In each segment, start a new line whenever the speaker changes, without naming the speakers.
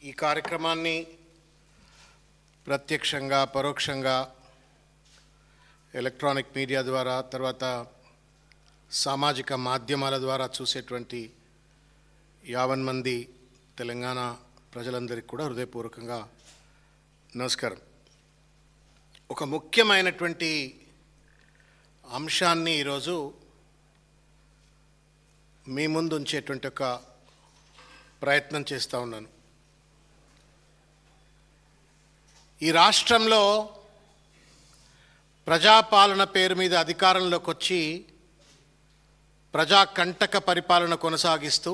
ఈ కార్యక్రమాన్ని ప్రత్యక్షంగా పరోక్షంగా ఎలక్ట్రానిక్ మీడియా ద్వారా తర్వాత సామాజిక మాధ్యమాల ద్వారా చూసేటువంటి 50 మంది తెలంగాణ ప్రజలందరికీ కూడా హృదయపూర్వకంగా నమస్కారం. ఒక ముఖ్యమైనటువంటి అంశాన్ని ఈరోజు మీ ముందు ఉంచేటువంటి ఒక ప్రయత్నం చేస్తూ ఉన్నాను. ఈ రాష్ట్రంలో ప్రజాపాలన పేరు మీద అధికారంలోకి వచ్చి ప్రజాకంటక పరిపాలన కొనసాగిస్తూ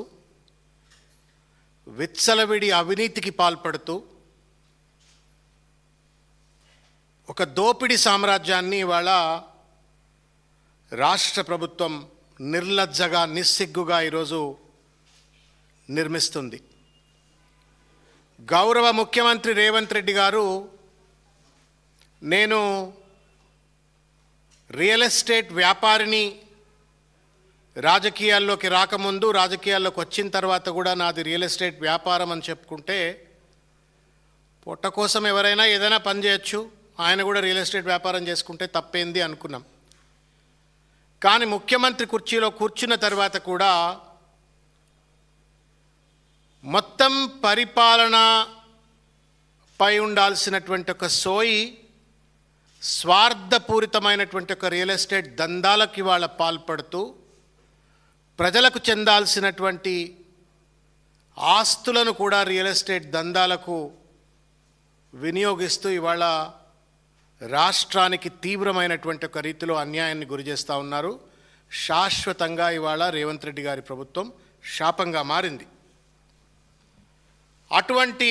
విచ్చలవిడి అవినీతికి పాల్పడుతూ ఒక దోపిడీ సామ్రాజ్యాన్ని ఇవాళ రాష్ట్ర ప్రభుత్వం నిర్లజ్జగా నిస్సిగ్గుగా ఈరోజు నిర్మిస్తుంది. గౌరవ ముఖ్యమంత్రి రేవంత్ రెడ్డి గారు నేను రియల్ ఎస్టేట్ వ్యాపారిని, రాజకీయాల్లోకి రాకముందు రాజకీయాల్లోకి వచ్చిన తర్వాత కూడా నాది రియల్ ఎస్టేట్ వ్యాపారం అని చెప్పుకుంటే పొట్ట కోసం ఎవరైనా ఏదైనా పని చేయొచ్చు, ఆయన కూడా రియల్ ఎస్టేట్ వ్యాపారం చేసుకుంటే తప్పేంది అనుకున్నాం. కానీ ముఖ్యమంత్రి కుర్చీలో కూర్చున్న తర్వాత కూడా మొత్తం పరిపాలనపై ఉండాల్సినటువంటి ఒక సోయి స్వార్థపూరితమైనటువంటి ఒక రియల్ ఎస్టేట్ దందాలకు ఇవాళ పాల్పడుతూ ప్రజలకు చెందాల్సినటువంటి ఆస్తులను కూడా రియల్ ఎస్టేట్ దందాలకు వినియోగిస్తూ ఇవాళ రాష్ట్రానికి తీవ్రమైనటువంటి ఒక రీతిలో అన్యాయాన్ని గురి చేస్తూ ఉన్నారు. శాశ్వతంగా ఇవాళ రేవంత్ రెడ్డి గారి ప్రభుత్వం శాపంగా మారింది. అటువంటి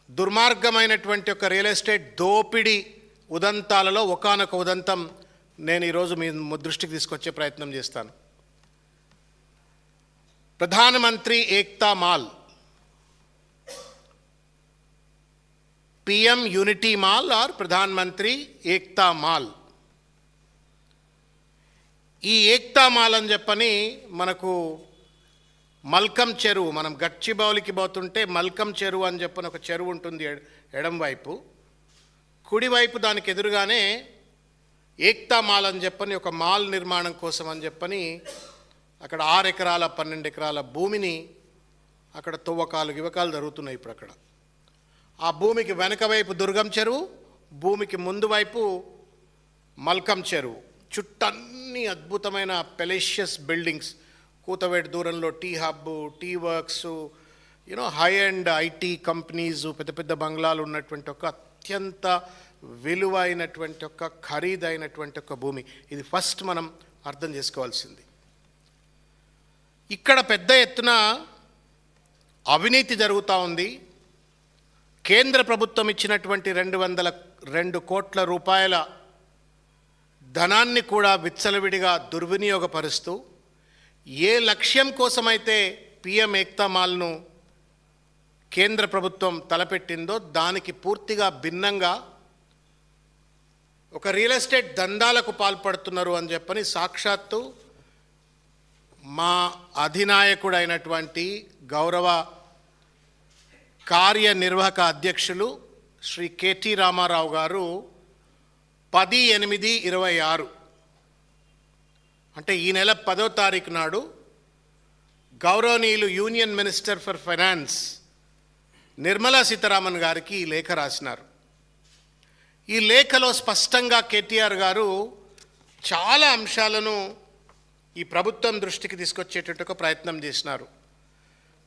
దుర్మార్గమైనటువంటి ఒక రియల్ ఎస్టేట్ దోపిడీ ఉదంతాలలో ఒకానొక ఉదంతం నేను ఈరోజు మీ దృష్టికి తీసుకొచ్చే ప్రయత్నం చేస్తాను. Pradhan Mantri Ekta mall, PM unity mall or Pradhan Mantri Ekta mall. ఈ ఏక్తా మాల్ అని చెప్పని మనకు మల్కం చెరువు, మనం గచ్చిబౌలికి పోతుంటే మల్కం చెరువు అని చెప్పని ఒక చెరువు ఉంటుంది ఎడం వైపు, కుడివైపు దానికి ఎదురుగానే ఏక్తా మాల్ అని చెప్పని ఒక మాల్ నిర్మాణం కోసం అని చెప్పని అక్కడ 6 ఎకరాల 12 ఎకరాల భూమిని అక్కడ తవ్వకాలు గివకాలు జరుగుతున్నాయి. ఇప్పుడు అక్కడ ఆ భూమికి వెనక వైపు దుర్గం చెరువు, భూమికి ముందు వైపు మల్కం చెరువు, చుట్టన్నీ అద్భుతమైన పెలేషియస్ బిల్డింగ్స్, కూతవేటు దూరంలో టీ హబ్, టీ వర్క్స్, హై అండ్ ఐటీ కంపెనీస్, పెద్ద పెద్ద బంగ్లాలు ఉన్నటువంటి ఒక అత్యంత విలువైనటువంటి ఒక ఖరీదైనటువంటి ఒక భూమి. ఇది ఫస్ట్ మనం అర్థం చేసుకోవాల్సింది. ఇక్కడ పెద్ద ఎత్తున అవినీతి జరుగుతూ ఉంది. కేంద్ర ప్రభుత్వం ఇచ్చినటువంటి 202 కోట్ల రూపాయల ధనాన్ని కూడా విచ్చలవిడిగా దుర్వినియోగపరుస్తూ ఏ లక్ష్యం కోసమైతే PM ఏక్తా మాల్ను కేంద్ర ప్రభుత్వం తలపెట్టిందో దానికి పూర్తిగా భిన్నంగా ఒక రియల్ ఎస్టేట్ దందాలకు పాల్పడుతున్నారు అని చెప్పని సాక్షాత్తు మా అధినాయకుడైనటువంటి గౌరవ కార్యనిర్వాహక అధ్యక్షులు శ్రీ KT రామారావు గారు 10/8/26 అంటే ఈ నెల 10వ తారీఖు నాడు గౌరవనీయులు union minister for finance Nirmala Sitharaman గారికి ఈ లేఖ రాసినారు. ఈ లేఖలో స్పష్టంగా కేటీఆర్ గారు చాలా అంశాలను ఈ ప్రభుత్వం దృష్టికి తీసుకొచ్చేటట్టు ప్రయత్నం చేసినారు.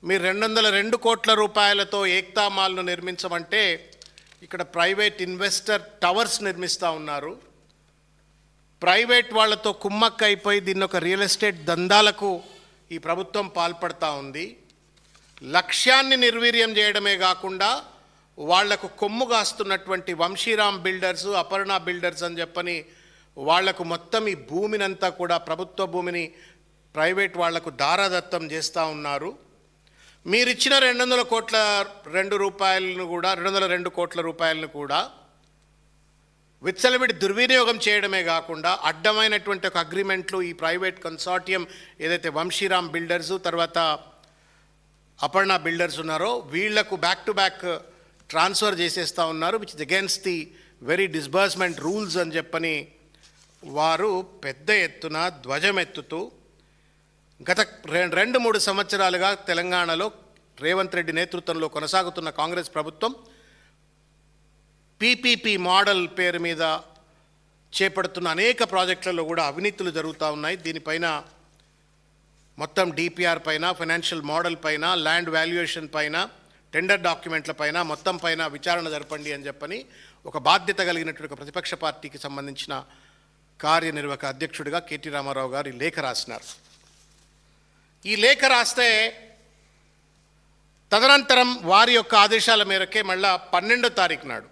మీరు 202 కోట్ల రూపాయలతో ఏక్తా మాల్ను నిర్మించమంటే ఇక్కడ ప్రైవేట్ ఇన్వెస్టర్ టవర్స్ నిర్మిస్తూ ఉన్నారు. ప్రైవేట్ వాళ్లతో కుమ్మక్క అయిపోయి దీన్ని ఒక రియల్ ఎస్టేట్ దందాలకు ఈ ప్రభుత్వం పాల్పడతా ఉంది. లక్ష్యాన్ని నిర్వీర్యం చేయడమే కాకుండా వాళ్లకు కొమ్ము కాస్తున్నటువంటి వంశీరామ్ బిల్డర్స్, అపర్ణ బిల్డర్స్ అని చెప్పని వాళ్లకు మొత్తం ఈ భూమినంతా కూడా ప్రభుత్వ భూమిని ప్రైవేట్ వాళ్లకు దారాదత్తం చేస్తూ ఉన్నారు. మీరిచ్చిన 202 కోట్ల రూపాయలను కూడా విచ్చలవిడి దుర్వినియోగం చేయడమే కాకుండా అడ్డమైనటువంటి ఒక అగ్రిమెంట్లు ఈ ప్రైవేట్ కన్సార్టియం ఏదైతే వంశీరామ్ బిల్డర్సు తర్వాత అపర్ణ బిల్డర్స్ ఉన్నారో వీళ్లకు బ్యాక్ టు బ్యాక్ ట్రాన్స్ఫర్ చేసేస్తూ ఉన్నారు, which is against the very disbursement rules అని చెప్పని వారు పెద్ద ఎత్తున ధ్వజమెత్తుతూ గత 2-3 సంవత్సరాలుగా తెలంగాణలో రేవంత్ రెడ్డి నేతృత్వంలో కొనసాగుతున్న కాంగ్రెస్ ప్రభుత్వం పీపీపీ మోడల్ పేరు మీద చేపడుతున్న అనేక ప్రాజెక్టులలో కూడా అవినీతులు జరుగుతూ ఉన్నాయి. దీనిపైన మొత్తం డిపిఆర్ పైన, ఫైనాన్షియల్ మోడల్ పైన, ల్యాండ్ వాల్యుయేషన్ పైన, టెండర్ డాక్యుమెంట్ల పైన మొత్తం పైన విచారణ జరపండి అని చెప్పని ఒక బాధ్యత కలిగినటువంటి ప్రతిపక్ష పార్టీకి సంబంధించిన కార్యనిర్వాహక అధ్యక్షుడిగా కేటీ రామారావు గారు ఈ లేఖ రాసినారు. ఈ లేఖ రాస్తే తదనంతరం వారి యొక్క ఆదేశాల మేరకే మళ్ళా 12వ తారీఖు నాడు,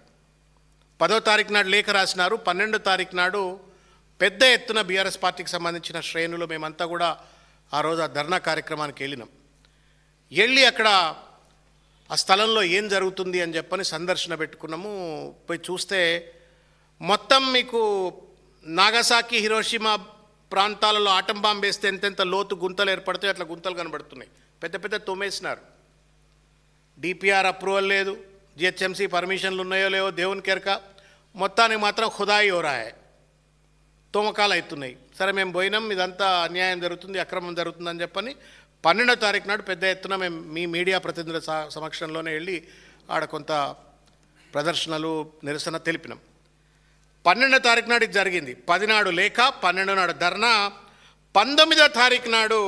10వ తారీఖు నాడు లేఖ రాసినారు. 12వ తారీఖు నాడు పెద్ద ఎత్తున బీఆర్ఎస్ పార్టీకి సంబంధించిన శ్రేణులు మేమంతా కూడా ఆ రోజు ఆ ధర్నా కార్యక్రమానికి వెళ్ళి అక్కడ ఆ స్థలంలో ఏం జరుగుతుంది అని చెప్పని సందర్శన పెట్టుకున్నాము. పోయి చూస్తే మొత్తం మీకు నాగసాకి, హిరోషిమా ప్రాంతాలలో ఆటం బాంబు వేస్తే ఎంతెంత లోతు గుంతలు ఏర్పడతాయి అట్లా గుంతలు కనబడుతున్నాయి. పెద్ద పెద్ద తోమేసినారు. డిపిఆర్ అప్రూవల్ లేదు, జిహెచ్ఎంసీ పర్మిషన్లు ఉన్నాయో లేవో దేవుని కెరక, మొత్తానికి మాత్రం ఖుదాయి ఓరాయే, తోమకాలు అవుతున్నాయి. సరే మేము పోయినాం, ఇదంతా అన్యాయం జరుగుతుంది, అక్రమం జరుగుతుందని చెప్పని 12వ తారీఖు నాడు పెద్ద ఎత్తున మేము మీ మీడియా ప్రతినిధుల సమక్షంలోనే వెళ్ళి ఆడ కొంత ప్రదర్శనలు, నిరసన తెలిపినాం. 12వ తారీఖు నాడు ఇది జరిగింది. 10 నాడు లేఖ, 12 నాడు ధర్నా. 19వ తారీఖు నాడు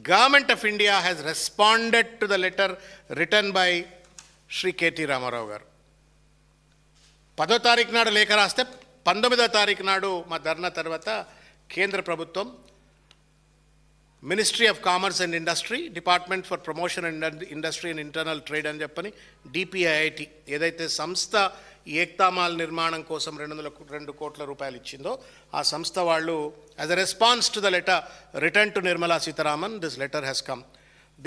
government of India has responded to the letter written by Shri KT Rama Rao garu. 10వ తారీఖు నాడు లేఖ రాస్తే 19వ తారీఖు నాడు మా ధర్నా తర్వాత కేంద్ర ప్రభుత్వం ministry of commerce and industry, department for promotion and industry and internal trade అని చెప్పని డిపిఐఐటి ఏదైతే సంస్థ ఏక్తామాల్ నిర్మాణం కోసం 202 కోట్ల రూపాయలు ఇచ్చిందో ఆ సంస్థ వాళ్ళు as a response to the letter return to Nirmala Sitharaman this letter has come.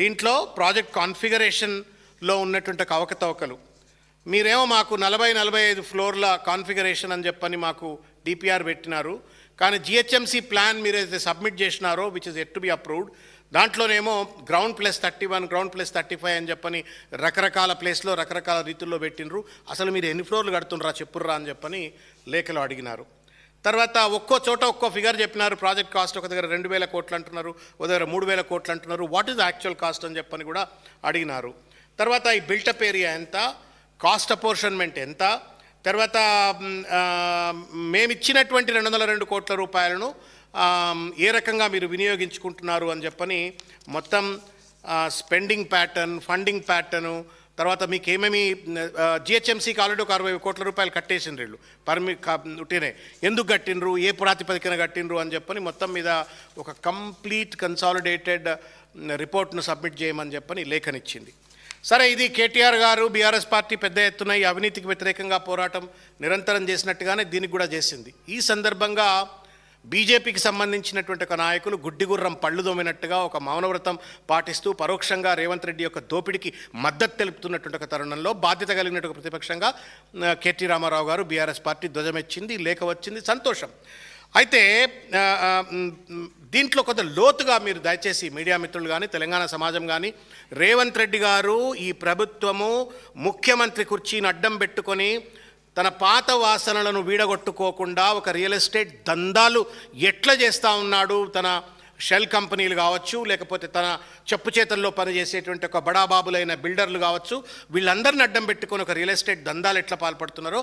దీంట్లో ప్రాజెక్ట్ కాన్ఫిగరేషన్లో ఉన్నటువంటి అవకతవకలు, మీరేమో మాకు 40-45 ఫ్లోర్ల కాన్ఫిగరేషన్ అని చెప్పని మాకు డిపిఆర్ పెట్టినారు, కానీ జిహెచ్ఎంసీ ప్లాన్ మీరైతే సబ్మిట్ చేసినారో which is yet to be approved, దాంట్లోనేమో గ్రౌండ్ +31, గ్రౌండ్ +35 అని చెప్పని రకరకాల ప్లేస్లో రకరకాల రీతుల్లో పెట్టినరు. అసలు మీరు ఎన్ని ఫ్లోర్లు కడుతుండ్రా చెప్పుర్రా అని చెప్పని లేఖలో అడిగినారు. తర్వాత ఒక్కో చోట ఒక్కో ఫిగర్ చెప్పినారు. ప్రాజెక్ట్ కాస్ట్ ఒక దగ్గర 2,000 కోట్లు అంటున్నారు, ఒక దగ్గర 3,000 కోట్లు అంటున్నారు. వాట్ ఈజ్ యాక్చువల్ కాస్ట్ అని చెప్పని కూడా అడిగినారు. తర్వాత ఈ బిల్టప్ ఏరియా ఎంత, కాస్ట్ అపోర్షన్మెంట్ ఎంత, తర్వాత మేమిచ్చినటువంటి 202 కోట్ల రూపాయలను ఏ రకంగా మీరు వినియోగించుకుంటున్నారు అని చెప్పని మొత్తం స్పెండింగ్ ప్యాటర్న్, ఫండింగ్ ప్యాటర్ను, తర్వాత మీకు ఏమేమి జిహెచ్ఎంసీకి ఆల్రెడీ ఒక 60 కోట్ల రూపాయలు కట్టేసిండ్రు వీళ్ళు ఉట్టినే, ఎందుకు కట్టినరు, ఏ ప్రాతిపదికన కట్టినరు అని చెప్పని మొత్తం మీద ఒక కంప్లీట్ కన్సాలిడేటెడ్ రిపోర్ట్ను సబ్మిట్ చేయమని చెప్పని లేఖనిచ్చింది. సరే, ఇది కేటీఆర్ గారు బీఆర్ఎస్ పార్టీ పెద్ద ఎత్తున ఈ అవినీతికి వ్యతిరేకంగా పోరాటం నిరంతరం చేసినట్టుగానే దీనికి కూడా చేసింది. ఈ సందర్భంగా బీజేపీకి సంబంధించినటువంటి ఒక నాయకులు గుడ్డిగుర్రం పళ్ళు దోమినట్టుగా ఒక మౌనవ్రతం పాటిస్తూ పరోక్షంగా రేవంత్ రెడ్డి యొక్క దోపిడికి మద్దతు తెలుపుతున్నటువంటి ఒక తరుణంలో బాధ్యత కలిగినటువంటి ప్రతిపక్షంగా కేటీ రామారావు గారు బీఆర్ఎస్ పార్టీ ధ్వజమెచ్చింది, లేఖ వచ్చింది, సంతోషం. అయితే దీంట్లో కొంత లోతుగా మీరు దయచేసి మీడియా మిత్రులు కానీ తెలంగాణ సమాజం కానీ రేవంత్ రెడ్డి గారు ఈ ప్రభుత్వము ముఖ్యమంత్రి కుర్చీని అడ్డం పెట్టుకొని తన పాత వాసనలను వీడగొట్టుకోకుండా ఒక రియల్ ఎస్టేట్ దందాలు ఎట్లా చేస్తూ ఉన్నాడు, తన షెల్ కంపెనీలు కావచ్చు, లేకపోతే తన చెప్పు చేతల్లో పనిచేసేటువంటి ఒక బడాబాబులైన బిల్డర్లు కావచ్చు, వీళ్ళందరిని అడ్డం పెట్టుకొని ఒక రియల్ ఎస్టేట్ దందాలు ఎట్లా పాల్పడుతున్నారో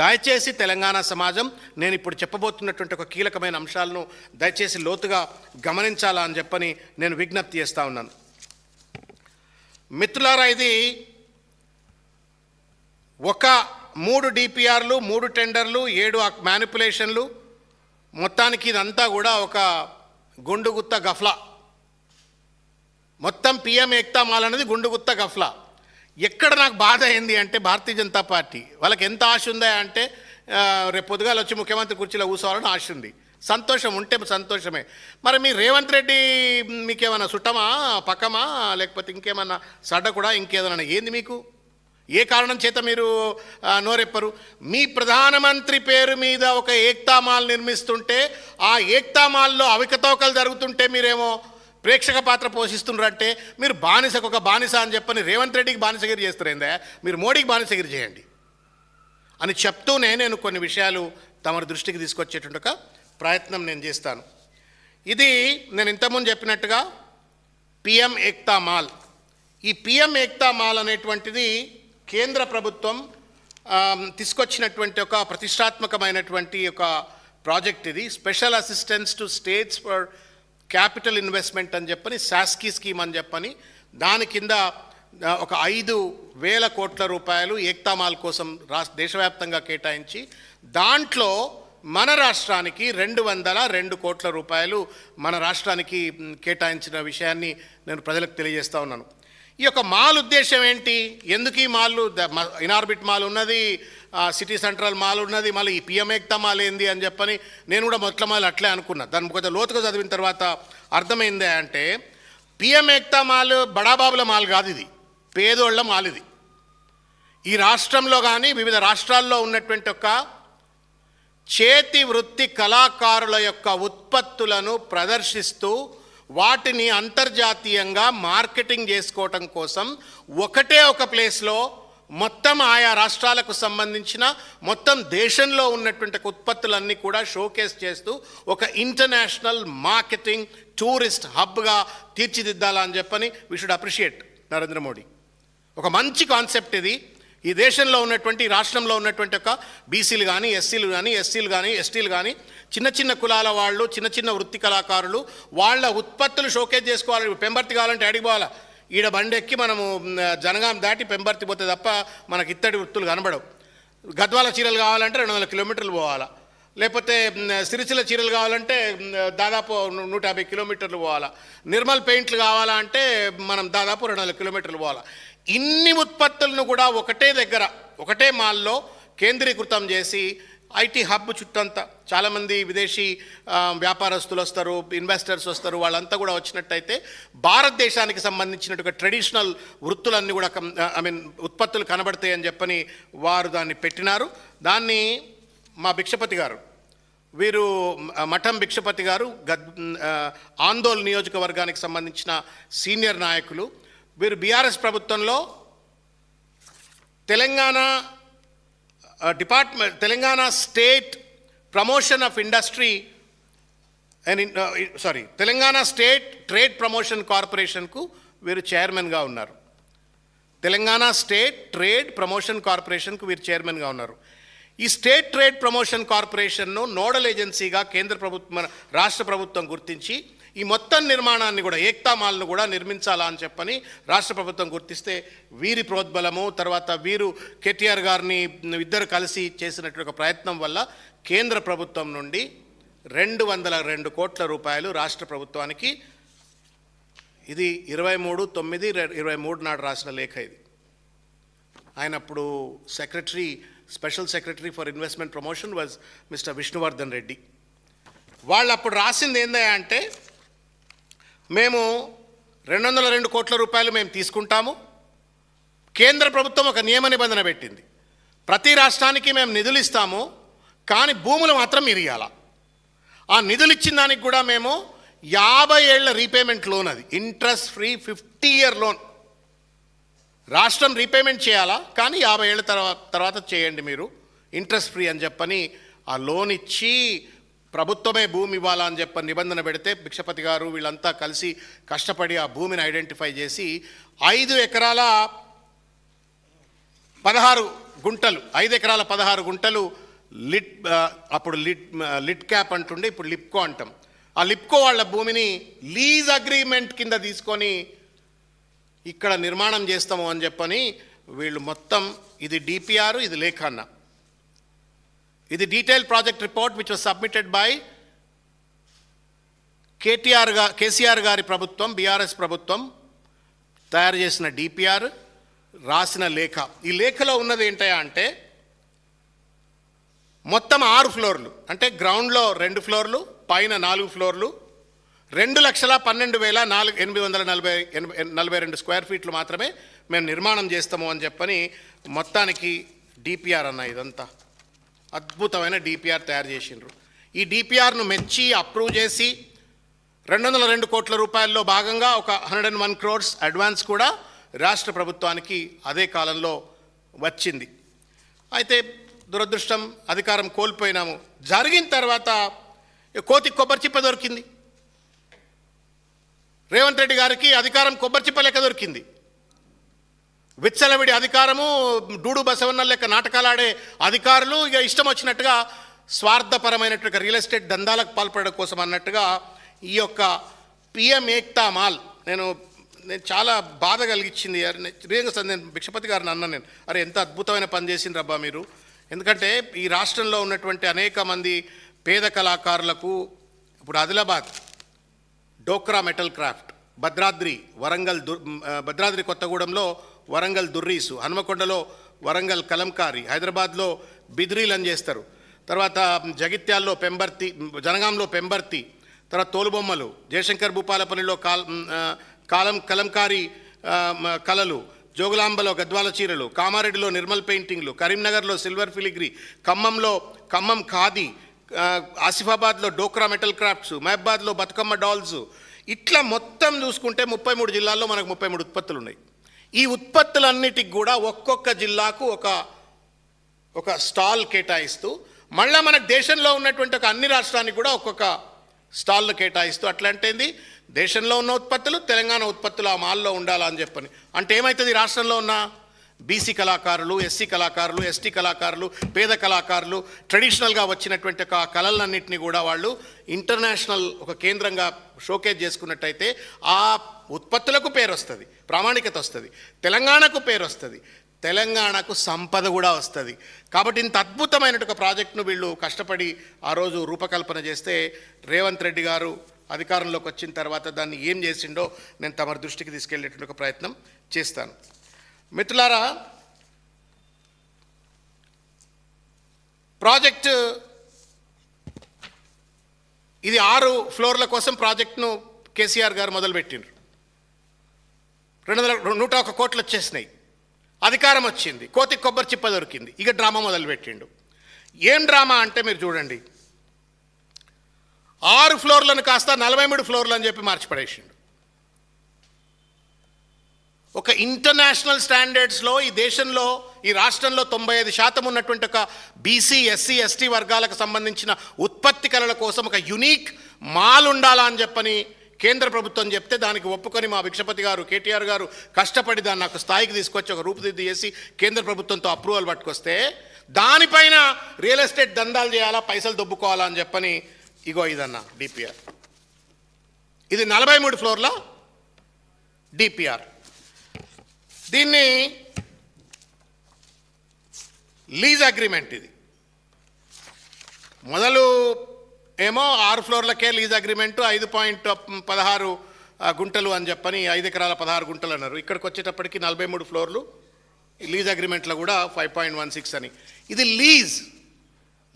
దయచేసి తెలంగాణ సమాజం నేను ఇప్పుడు చెప్పబోతున్నటువంటి ఒక కీలకమైన అంశాలను దయచేసి లోతుగా గమనించాలా అని చెప్పని నేను విజ్ఞప్తి చేస్తూ ఉన్నాను. మిత్రులారా, ఇది ఒక 3 డిపిఆర్లు, 3 టెండర్లు, 7 మ్యానిపులేషన్లు, మొత్తానికి ఇదంతా కూడా ఒక గుండుగుత్త గఫ్లా. మొత్తం పిఎం ఏక్తా మాల్ అనేది గుండుగుత్త గఫ్లా. ఎక్కడ నాకు బాధ అయింది అంటే భారతీయ జనతా పార్టీ వాళ్ళకి ఎంత ఆశ ఉందా అంటే రేపు పొద్దుగాల వచ్చి ముఖ్యమంత్రి కుర్చీలో కూర్చోవాలని ఆశ ఉంది. సంతోషం ఉంటే సంతోషమే. మరి మీ రేవంత్ రెడ్డి మీకేమన్నా చుట్టమా, పక్కమా, లేకపోతే ఇంకేమన్నా సడ్డ కూడా ఇంకేదన్నా ఏంది మీకు? ఏ కారణం చేత మీరు నోరెప్పరు? మీ ప్రధానమంత్రి పేరు మీద ఒక ఏక్తా మాల్ నిర్మిస్తుంటే ఆ ఏక్తా మాల్లో అవకతవకలు జరుగుతుంటే మీరేమో ప్రేక్షక పాత్ర పోషిస్తున్నారంటే మీరు బానిసకు ఒక బానిస అని చెప్పని రేవంత్ రెడ్డికి బానిసగిరి చేస్తారేందా, మీరు మోడీకి బానిసగిరి చేయండి అని చెప్తూనే నేను కొన్ని విషయాలు తమ దృష్టికి తీసుకొచ్చేటువంటి ఒక ప్రయత్నం నేను చేస్తాను. ఇది నేను ఇంతకుముందు చెప్పినట్టుగా పిఎం ఏక్తా మాల్. ఈ పిఎం ఏక్తా మాల్ అనేటువంటిది కేంద్ర ప్రభుత్వం తీసుకొచ్చినటువంటి ఒక ప్రతిష్టాత్మకమైనటువంటి ఒక ప్రాజెక్ట్. ఇది special assistance to states for capital investment అని చెప్పని శాస్కీ స్కీమ్ అని చెప్పని దాని కింద ఒక 5,000 కోట్ల రూపాయలు ఏక్తా మాల్ కోసం దేశవ్యాప్తంగా కేటాయించి దాంట్లో మన రాష్ట్రానికి 202 కోట్ల రూపాయలు మన రాష్ట్రానికి కేటాయించిన విషయాన్ని నేను ప్రజలకు తెలియజేస్తూ ఉన్నాను. ఈ యొక్క మాల్ ఉద్దేశం ఏంటి, ఎందుకు ఈ మాల్, ఇనార్బిట్ మాల్ ఉన్నది, సిటీ సెంట్రల్ మాల్ ఉన్నది, మళ్ళీ ఈ పిఎం ఏక్తా మాల్ ఏంది అని చెప్పని నేను కూడా మొదటి మాల్ అట్లే అనుకున్నా. దాన్ని కొంచెం లోతుగా చదివిన తర్వాత అర్థమైంది అంటే పిఎం ఏక్తా మాల్ బడాబాబుల మాల్ కాదు, ఇది పేదోళ్ల మాల్. ఇది ఈ రాష్ట్రంలో కానీ వివిధ రాష్ట్రాల్లో ఉన్నటువంటి ఒక చేతి వృత్తి కళాకారుల యొక్క ఉత్పత్తులను ప్రదర్శిస్తూ వాటిని అంతర్జాతీయంగా మార్కెటింగ్ చేసుకోవటం కోసం ఒకటే ఒక ప్లేస్లో మొత్తం ఆయా రాష్ట్రాలకు సంబంధించిన మొత్తం దేశంలో ఉన్నటువంటి ఉత్పత్తులన్నీ కూడా షోకేస్ చేస్తూ ఒక ఇంటర్నేషనల్ మార్కెటింగ్ టూరిస్ట్ హబ్గా తీర్చిదిద్దాలని చెప్పని we should appreciate Narendra Modi. ఒక మంచి కాన్సెప్ట్ ఇది. ఈ దేశంలో ఉన్నటువంటి రాష్ట్రంలో ఉన్నటువంటి ఒక బీసీలు కానీ ఎస్సీలు కానీ ఎస్టీలు కానీ చిన్న చిన్న కులాల వాళ్ళు, చిన్న చిన్న వృత్తి కళాకారులు వాళ్ళ ఉత్పత్తులు షోకేజ్ చేసుకోవాలి. పెంబర్తి కావాలంటే అడిగి పోవాలా, ఈడ బండెక్కి మనము జనగాం దాటి పెంబర్తి పోతే తప్ప మనకి ఇత్తడి వృత్తులు కనబడవు. గద్వాల చీరలు కావాలంటే 200 కిలోమీటర్లు పోవాలా, లేకపోతే సిరిసిల్ల చీరలు కావాలంటే దాదాపు 150 కిలోమీటర్లు పోవాలా, నిర్మల్ పెయింట్లు కావాలా అంటే మనం దాదాపు 200 కిలోమీటర్లు పోవాలా. ఇన్ని ఉత్పత్తులను కూడా ఒకటే దగ్గర ఒకటే మాల్లో కేంద్రీకృతం చేసి ఐటీ హబ్ చుట్టంతా చాలామంది విదేశీ వ్యాపారస్తులు వస్తారు, ఇన్వెస్టర్స్ వస్తారు, వాళ్ళంతా కూడా వచ్చినట్టయితే భారతదేశానికి సంబంధించినటువంటి ట్రెడిషనల్ వృత్తులన్నీ కూడా ఉత్పత్తులు కనబడతాయి అని చెప్పని వారు దాన్ని పెట్టినారు. దాన్ని మా భిక్షపతి గారు, వీరు మఠం భిక్షపతి గారు ఆందోళన నియోజకవర్గానికి సంబంధించిన సీనియర్ నాయకులు. వీరు బీఆర్ఎస్ ప్రభుత్వంలో Telangana state promotion of industry Telangana state trade promotion కార్పొరేషన్కు వీరు చైర్మన్గా ఉన్నారు. తెలంగాణ స్టేట్ ట్రేడ్ ప్రమోషన్ కార్పొరేషన్కు వీరు చైర్మన్గా ఉన్నారు. ఈ స్టేట్ ట్రేడ్ ప్రమోషన్ కార్పొరేషన్ను నోడల్ ఏజెన్సీగా కేంద్ర ప్రభుత్వం రాష్ట్ర ప్రభుత్వం గుర్తించి ఈ మొత్తం నిర్మాణాన్ని కూడా ఏక్తా మాల్ను కూడా నిర్మించాలా అని చెప్పని రాష్ట్ర ప్రభుత్వం గుర్తిస్తే వీరి ప్రోద్బలము, తర్వాత వీరు కేటీఆర్ గారిని ఇద్దరు కలిసి చేసినటువంటి ఒక ప్రయత్నం వల్ల కేంద్ర ప్రభుత్వం నుండి 202 కోట్ల రూపాయలు రాష్ట్ర ప్రభుత్వానికి, ఇది 23/9/23 నాడు రాసిన లేఖ. ఇది ఆయన అప్పుడు special secretary for investment promotion was mister Vishnuvardhan Reddy. వాళ్ళు అప్పుడు రాసింది ఏందయ్యా అంటే, మేము 202 కోట్ల రూపాయలు మేము తీసుకుంటాము. కేంద్ర ప్రభుత్వం ఒక నియమ నిబంధన పెట్టింది, ప్రతి రాష్ట్రానికి మేము నిధులు ఇస్తాము, కానీ భూములు మాత్రం మీరు ఇవ్వాలా. ఆ నిధులు ఇచ్చిన దానికి కూడా మేము 50 ఏళ్ల రీపేమెంట్ లోన్, అది ఇంట్రెస్ట్ ఫ్రీ 50 ఇయర్ లోన్. రాష్ట్రం రీపేమెంట్ చేయాలా, కానీ 50 ఏళ్ళ తర్వాత చేయండి మీరు ఇంట్రెస్ట్ ఫ్రీ అని చెప్పని ఆ లోన్ ఇచ్చి ప్రభుత్వమే భూమి ఇవ్వాలా అని చెప్పని నిబంధన పెడితే భిక్షపతి గారు వీళ్ళంతా కలిసి కష్టపడి ఆ భూమిని ఐడెంటిఫై చేసి 5 ఎకరాల 16 గుంటలు 5 ఎకరాల 16 గుంటలు అప్పుడు లిడ్ క్యాప్ అంటుండే, ఇప్పుడు లిప్కో అంటాం. ఆ లిప్కో వాళ్ళ భూమిని లీజ్ అగ్రిమెంట్ కింద తీసుకొని ఇక్కడ నిర్మాణం చేస్తాము అని చెప్పని వీళ్ళు మొత్తం, ఇది డిపిఆర్, ఇది లేఖన్న, ఇది detail project report which was submitted by KCR గారి ప్రభుత్వం, బీఆర్ఎస్ ప్రభుత్వం తయారు చేసిన డిపిఆర్, రాసిన లేఖ. ఈ లేఖలో ఉన్నది ఏంటయా అంటే మొత్తం 6 ఫ్లోర్లు, అంటే గ్రౌండ్లో 2 ఫ్లోర్లు, పైన 4 ఫ్లోర్లు, 2,12,842 స్క్వేర్ ఫీట్లు మాత్రమే మేము నిర్మాణం చేస్తాము అని చెప్పని మొత్తానికి డిపిఆర్ అన్న ఇదంతా అద్భుతమైన డిపిఆర్ తయారు చేసిండ్రు. ఈ డిపిఆర్ను మెచ్చి అప్రూవ్ చేసి 202 కోట్ల రూపాయల్లో భాగంగా ఒక 101 crores అడ్వాన్స్ కూడా రాష్ట్ర ప్రభుత్వానికి అదే కాలంలో వచ్చింది. అయితే దురదృష్టం, అధికారం కోల్పోయినాము. జరిగిన తర్వాత కోతి కొబ్బరి చిప్ప దొరికింది. రేవంత్ రెడ్డి గారికి అధికారం కొబ్బరి చిప్ప లెక్క దొరికింది. విచ్చలవిడి అధికారము, డూడు బసవన్న లెక్క నాటకాలాడే అధికారులు ఇక ఇష్టం వచ్చినట్టుగా స్వార్థపరమైనట్టుగా రియల్ ఎస్టేట్ దందాలకు పాల్పడడం కోసం అన్నట్టుగా ఈ యొక్క పిఎం ఏక్తా మాల్ నేను చాలా బాధ కలిగించింది. నిజంగా నేను భిక్షపతి గారిని అన్నాను, నేను అరే ఎంత అద్భుతమైన పని చేసిండ్రు అబ్బా మీరు. ఎందుకంటే ఈ రాష్ట్రంలో ఉన్నటువంటి అనేక మంది పేద కళాకారులకు ఇప్పుడు ఆదిలాబాద్ డోక్రా మెటల్ క్రాఫ్ట్, భద్రాద్రి కొత్తగూడెంలో వరంగల్ దుర్రీసు, హనుమకొండలో వరంగల్ కలంకారీ, హైదరాబాద్లో బిద్రీలు అని చేస్తారు, తర్వాత జగిత్యాల్లో పెంబర్తి, జనగాంలో పెంబర్తి, తర్వాత తోలుబొమ్మలు, జయశంకర్ భూపాలపల్లిలో కలంకారీ కళలు, జోగులాంబలో గద్వాల చీరలు, కామారెడ్డిలో నిర్మల్ పెయింటింగ్లు, కరీంనగర్లో సిల్వర్ ఫిలిగ్రీ, ఖమ్మం ఖాదీ, ఆసిఫాబాద్లో డోక్రా మెటల్ క్రాఫ్ట్స్, మహబాద్లో బతుకమ్మ డాల్స్, ఇట్లా మొత్తం చూసుకుంటే 33 జిల్లాల్లో మనకు 33 ఉత్పత్తులు ఉన్నాయి. ఈ ఉత్పత్తులన్నిటికి కూడా ఒక్కొక్క జిల్లాకు ఒక స్టాల్ కేటాయిస్తూ, మళ్ళీ మనకు దేశంలో ఉన్నటువంటి ఒక అన్ని రాష్ట్రానికి కూడా ఒక్కొక్క స్టాల్ను కేటాయిస్తూ, అట్లాంటిది దేశంలో ఉన్న ఉత్పత్తులు తెలంగాణ ఉత్పత్తులు ఆ మాల్లో ఉండాలని చెప్పని. అంటే ఏమవుతుంది, రాష్ట్రంలో ఉన్న బీసీ కళాకారులు, ఎస్సీ కళాకారులు, ఎస్టీ కళాకారులు, పేద కళాకారులు, ట్రెడిషనల్గా వచ్చినటువంటి ఒక కళలన్నింటినీ కూడా వాళ్ళు ఇంటర్నేషనల్ ఒక కేంద్రంగా షోకేజ్ చేసుకున్నట్టయితే ఆ ఉత్పత్తులకు పేరు వస్తుంది, ప్రామాణికత వస్తుంది, తెలంగాణకు పేరు వస్తుంది, తెలంగాణకు సంపద కూడా వస్తుంది. కాబట్టి ఇంత అద్భుతమైన ఒక ప్రాజెక్టును వీళ్ళు కష్టపడి ఆ రోజు రూపకల్పన చేస్తే రేవంత్ రెడ్డి గారు అధికారంలోకి వచ్చిన తర్వాత దాన్ని ఏం చేసిండో నేను తమ దృష్టికి తీసుకెళ్లేటువంటి ఒక ప్రయత్నం చేస్తాను. మిత్రులారా, ప్రాజెక్టు ఇది 6 ఫ్లోర్ల కోసం ప్రాజెక్టును కేసీఆర్ గారు మొదలుపెట్టిండ్రు. 101 కోట్లు వచ్చేసినాయి. అధికారం వచ్చింది, కోతి కొబ్బరి చిప్ప దొరికింది, ఇక డ్రామా మొదలుపెట్టిండు. ఏం డ్రామా అంటే మీరు చూడండి, 6 ఫ్లోర్లను కాస్త 43 ఫ్లోర్లు అని చెప్పి మార్చిపడేసిండు. ఒక ఇంటర్నేషనల్ స్టాండర్డ్స్లో ఈ దేశంలో ఈ రాష్ట్రంలో 95% ఉన్నటువంటి ఒక బీసీ, ఎస్సీ, ఎస్టీ వర్గాలకు సంబంధించిన ఉత్పత్తి కళల కోసం ఒక యునీక్ మాల్ ఉండాలా అని చెప్పని కేంద్ర ప్రభుత్వం చెప్తే దానికి ఒప్పుకొని మా భిక్షపతి గారు, కేటీఆర్ గారు కష్టపడి దాన్ని నాకు స్థాయికి తీసుకొచ్చి ఒక రూపుదిద్దు చేసి కేంద్ర ప్రభుత్వంతో అప్రూవల్ పట్టుకొస్తే దానిపైన రియల్ ఎస్టేట్ దందాలు చేయాలా, పైసలు దొబ్బుకోవాలా అని చెప్పని ఇగో ఇదన్న డిపిఆర్. ఇది 43 ఫ్లోర్ల డిపిఆర్. దీన్ని లీజ్ అగ్రిమెంట్, ఇది మొదలు ఏమో 6 ఫ్లోర్లకే లీజ్ అగ్రిమెంటు 5.16 గుంటలు అని చెప్పని 5 ఎకరాల 16 గుంటలు అన్నారు. ఇక్కడికి వచ్చేటప్పటికి 43 ఫ్లోర్లు, లీజ్ అగ్రిమెంట్లో కూడా 5.16 అని. ఇది లీజ్.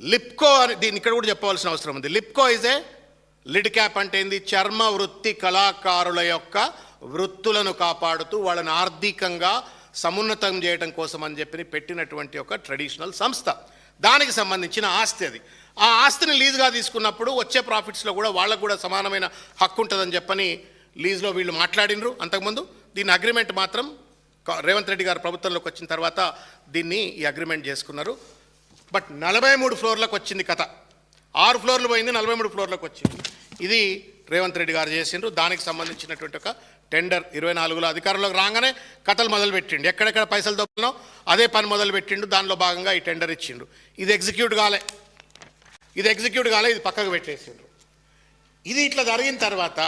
లిప్కో అని దీన్ని ఇక్కడ కూడా చెప్పవలసిన అవసరం ఉంది. లిప్కో ఈజ్ ఏ లిడ్ క్యాప్ అంటే ఏంది, చర్మ వృత్తి కళాకారుల యొక్క వృత్తులను కాపాడుతూ వాళ్ళని ఆర్థికంగా సమున్నతం చేయడం కోసం అని చెప్పి పెట్టినటువంటి ఒక ట్రెడిషనల్ సంస్థ. దానికి సంబంధించిన ఆస్తి అది. ఆ ఆస్తిని లీజుగా తీసుకున్నప్పుడు వచ్చే ప్రాఫిట్స్లో కూడా వాళ్ళకు కూడా సమానమైన హక్కు ఉంటుందని చెప్పని లీజ్లో వీళ్ళు మాట్లాడినరు అంతకుముందు. దీని అగ్రిమెంట్ మాత్రం రేవంత్ రెడ్డి గారు ప్రభుత్వంలోకి వచ్చిన తర్వాత దీన్ని ఈ అగ్రిమెంట్ చేసుకున్నారు. బట్ 43 ఫ్లోర్లకు వచ్చింది కథ. 6 ఫ్లోర్లు పోయింది, 43 ఫ్లోర్లకు వచ్చింది. ఇది రేవంత్ రెడ్డి గారు చేసిండ్రు. దానికి సంబంధించినటువంటి ఒక టెండర్ 24లో అధికారంలోకి రాగానే కథలు మొదలుపెట్టిండు. ఎక్కడెక్కడ పైసలు దొబ్బనో అదే పని మొదలుపెట్టిండు. దానిలో భాగంగా ఈ టెండర్ ఇచ్చిండు. ఇది ఎగ్జిక్యూట్ కాలే, ఇది పక్కకు పెట్టేసిండ్రు. ఇది ఇట్లా జరిగిన తర్వాత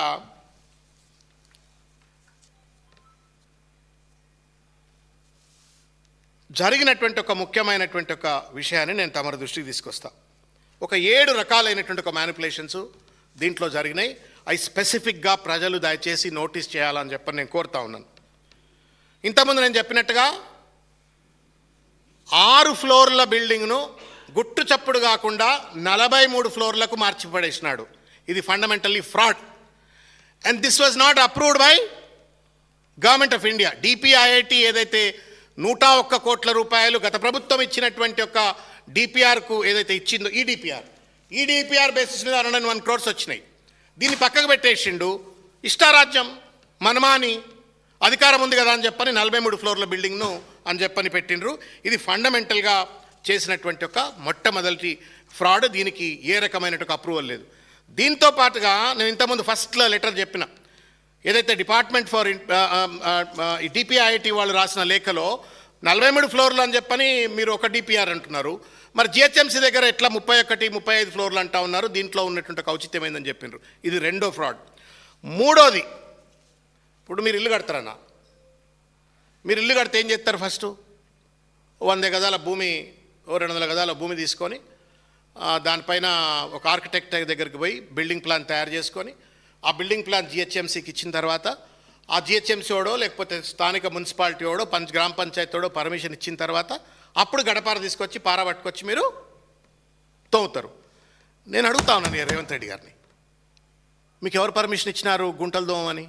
జరిగినటువంటి ఒక ముఖ్యమైనటువంటి ఒక విషయాన్ని నేను తమ దృష్టికి తీసుకొస్తా. ఒక 7 రకాలైనటువంటి ఒక మ్యానిపులేషన్స్ దీంట్లో జరిగినాయి. అవి స్పెసిఫిక్గా ప్రజలు దయచేసి నోటీస్ చేయాలని చెప్పని నేను కోరుతా ఉన్నాను. ఇంతకుముందు నేను చెప్పినట్టుగా 6 ఫ్లోర్ల బిల్డింగ్ను గుట్టు చప్పుడు కాకుండా 43 ఫ్లోర్లకు మార్చిపడేసినాడు. ఇది fundamentally fraud. And this was not approved by government of India. DPIIT ఏదైతే 101 కోట్ల రూపాయలు గత ప్రభుత్వం ఇచ్చినటువంటి ఒక డిపిఆర్కు ఏదైతే ఇచ్చిందో ఈ డిపిఆర్ బేసిస్ మీద 101 crores వచ్చినాయి. దీన్ని పక్కకు పెట్టేసిండు. ఇష్టారాజ్యం మనమాని అధికారం ఉంది కదా అని చెప్పని 43 ఫ్లోర్ల బిల్డింగ్ను అని చెప్పని పెట్టిండ్రు. ఇది ఫండమెంటల్గా చేసినటువంటి ఒక మొట్టమొదటి ఫ్రాడ్. దీనికి ఏ రకమైనటువంటి అప్రూవల్ లేదు. దీంతో పాటుగా నేను ఇంతకుముందు ఫస్ట్లో లెటర్ చెప్పిన, ఏదైతే డిపార్ట్మెంట్ ఫర్ డిపిఐఐటి వాళ్ళు రాసిన లేఖలో 43 ఫ్లోర్లు అని చెప్పని మీరు ఒక డిపిఆర్ అంటున్నారు. మరి జిహెచ్ఎంసీ దగ్గర ఎట్లా 31, 35 ఫ్లోర్లు అంటా ఉన్నారు. దీంట్లో ఉన్నటువంటి ఔచిత్యమైందని చెప్పిండ్రు. ఇది రెండో ఫ్రాడ్. మూడోది, ఇప్పుడు మీరు ఇల్లు కడతారన్నా, మీరు ఇల్లు కడితే ఏం చేస్తారు? ఫస్ట్ 100 గజాల భూమి, 200 గజాల భూమి తీసుకొని దానిపైన ఒక ఆర్కిటెక్ట్ దగ్గరికి పోయి బిల్డింగ్ ప్లాన్ తయారు చేసుకొని ఆ బిల్డింగ్ ప్లాన్ జిహెచ్ఎంసీకి ఇచ్చిన తర్వాత ఆ జిహెచ్ఎంసీ వాడో లేకపోతే స్థానిక మున్సిపాలిటీ వాడో గ్రామ పంచాయతీ వాడో పర్మిషన్ ఇచ్చిన తర్వాత అప్పుడు గడపార తీసుకొచ్చి పార పట్టుకొచ్చి మీరు తవ్వుతారు. నేను అడుగుతా ఉన్నాను రేవంత్ రెడ్డి గారిని, మీకు ఎవరు పర్మిషన్ ఇచ్చినారు గుంటలు దోమని?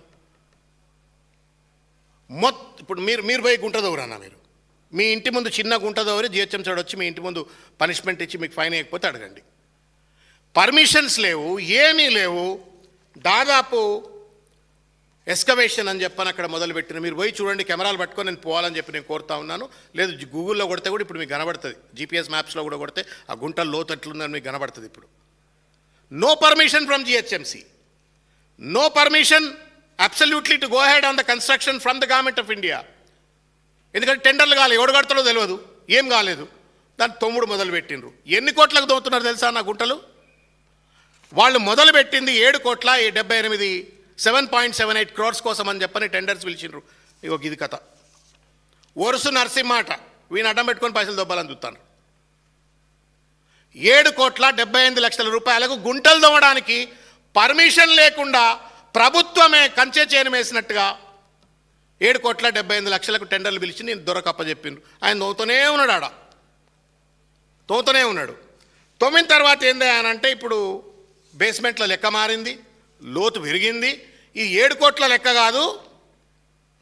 ఇప్పుడు మీరు పోయి గుంట దోవరన్నా, మీరు మీ ఇంటి ముందు చిన్న గుంట దోవరి జిహెచ్ఎంసీ వాడు వచ్చి మీ ఇంటి ముందు పనిష్మెంట్ ఇచ్చి మీకు ఫైన్ వేయకపోతే అడగండి. పర్మిషన్స్ లేవు, ఏమీ లేవు. దాదాపు ఎస్కవేషన్ అని చెప్పని అక్కడ మొదలుపెట్టిన. మీరు పోయి చూడండి, కెమెరాలు పట్టుకొని నేను పోవాలని చెప్పి నేను కోరుతా ఉన్నాను. లేదు గూగుల్లో కొడితే కూడా ఇప్పుడు మీకు కనబడుతుంది, జీపీఎస్ మ్యాప్స్లో కూడా కొడితే ఆ గుంట లోతు ఎట్లుందని మీకు కనబడుతుంది. ఇప్పుడు no permission from GHMC, no permission absolutely to go head on the construction from the government of India. ఎందుకంటే టెండర్లు కాలేదు, ఎవడు కడతాడో తెలియదు, ఏం కాలేదు. దాన్ని తొమ్ముడు మొదలుపెట్టిండ్రు. ఎన్ని కోట్లకు దోతున్నారు తెలుసా నా గుంటలు? వాళ్ళు మొదలుపెట్టింది 7,78 7.78 crores కోసం అని చెప్పని టెండర్స్ పిలిచిండ్రు. ఇగో ఇది కథ. ఒరుసు నరసింహట వీని అడ్డం పెట్టుకొని పైసలు దొబ్బాలని చూస్తాను. 7,78 రూపాయలకు గుంటలు దొమ్మడానికి పర్మిషన్ లేకుండా ప్రభుత్వమే కంచె చేను వేసినట్టుగా 7,78 టెండర్లు పిలిచి నేను దొరకప్ప చెప్పిండ్రు. ఆయన తోతూనే ఉన్నాడు, తోతూనే ఉన్నాడు. తొమ్మిన తర్వాత ఏంది అని అంటే ఇప్పుడు బేస్మెంట్ల లెక్క మారింది, లోతు పెరిగింది. ఈ 7 కోట్ల లెక్క కాదు,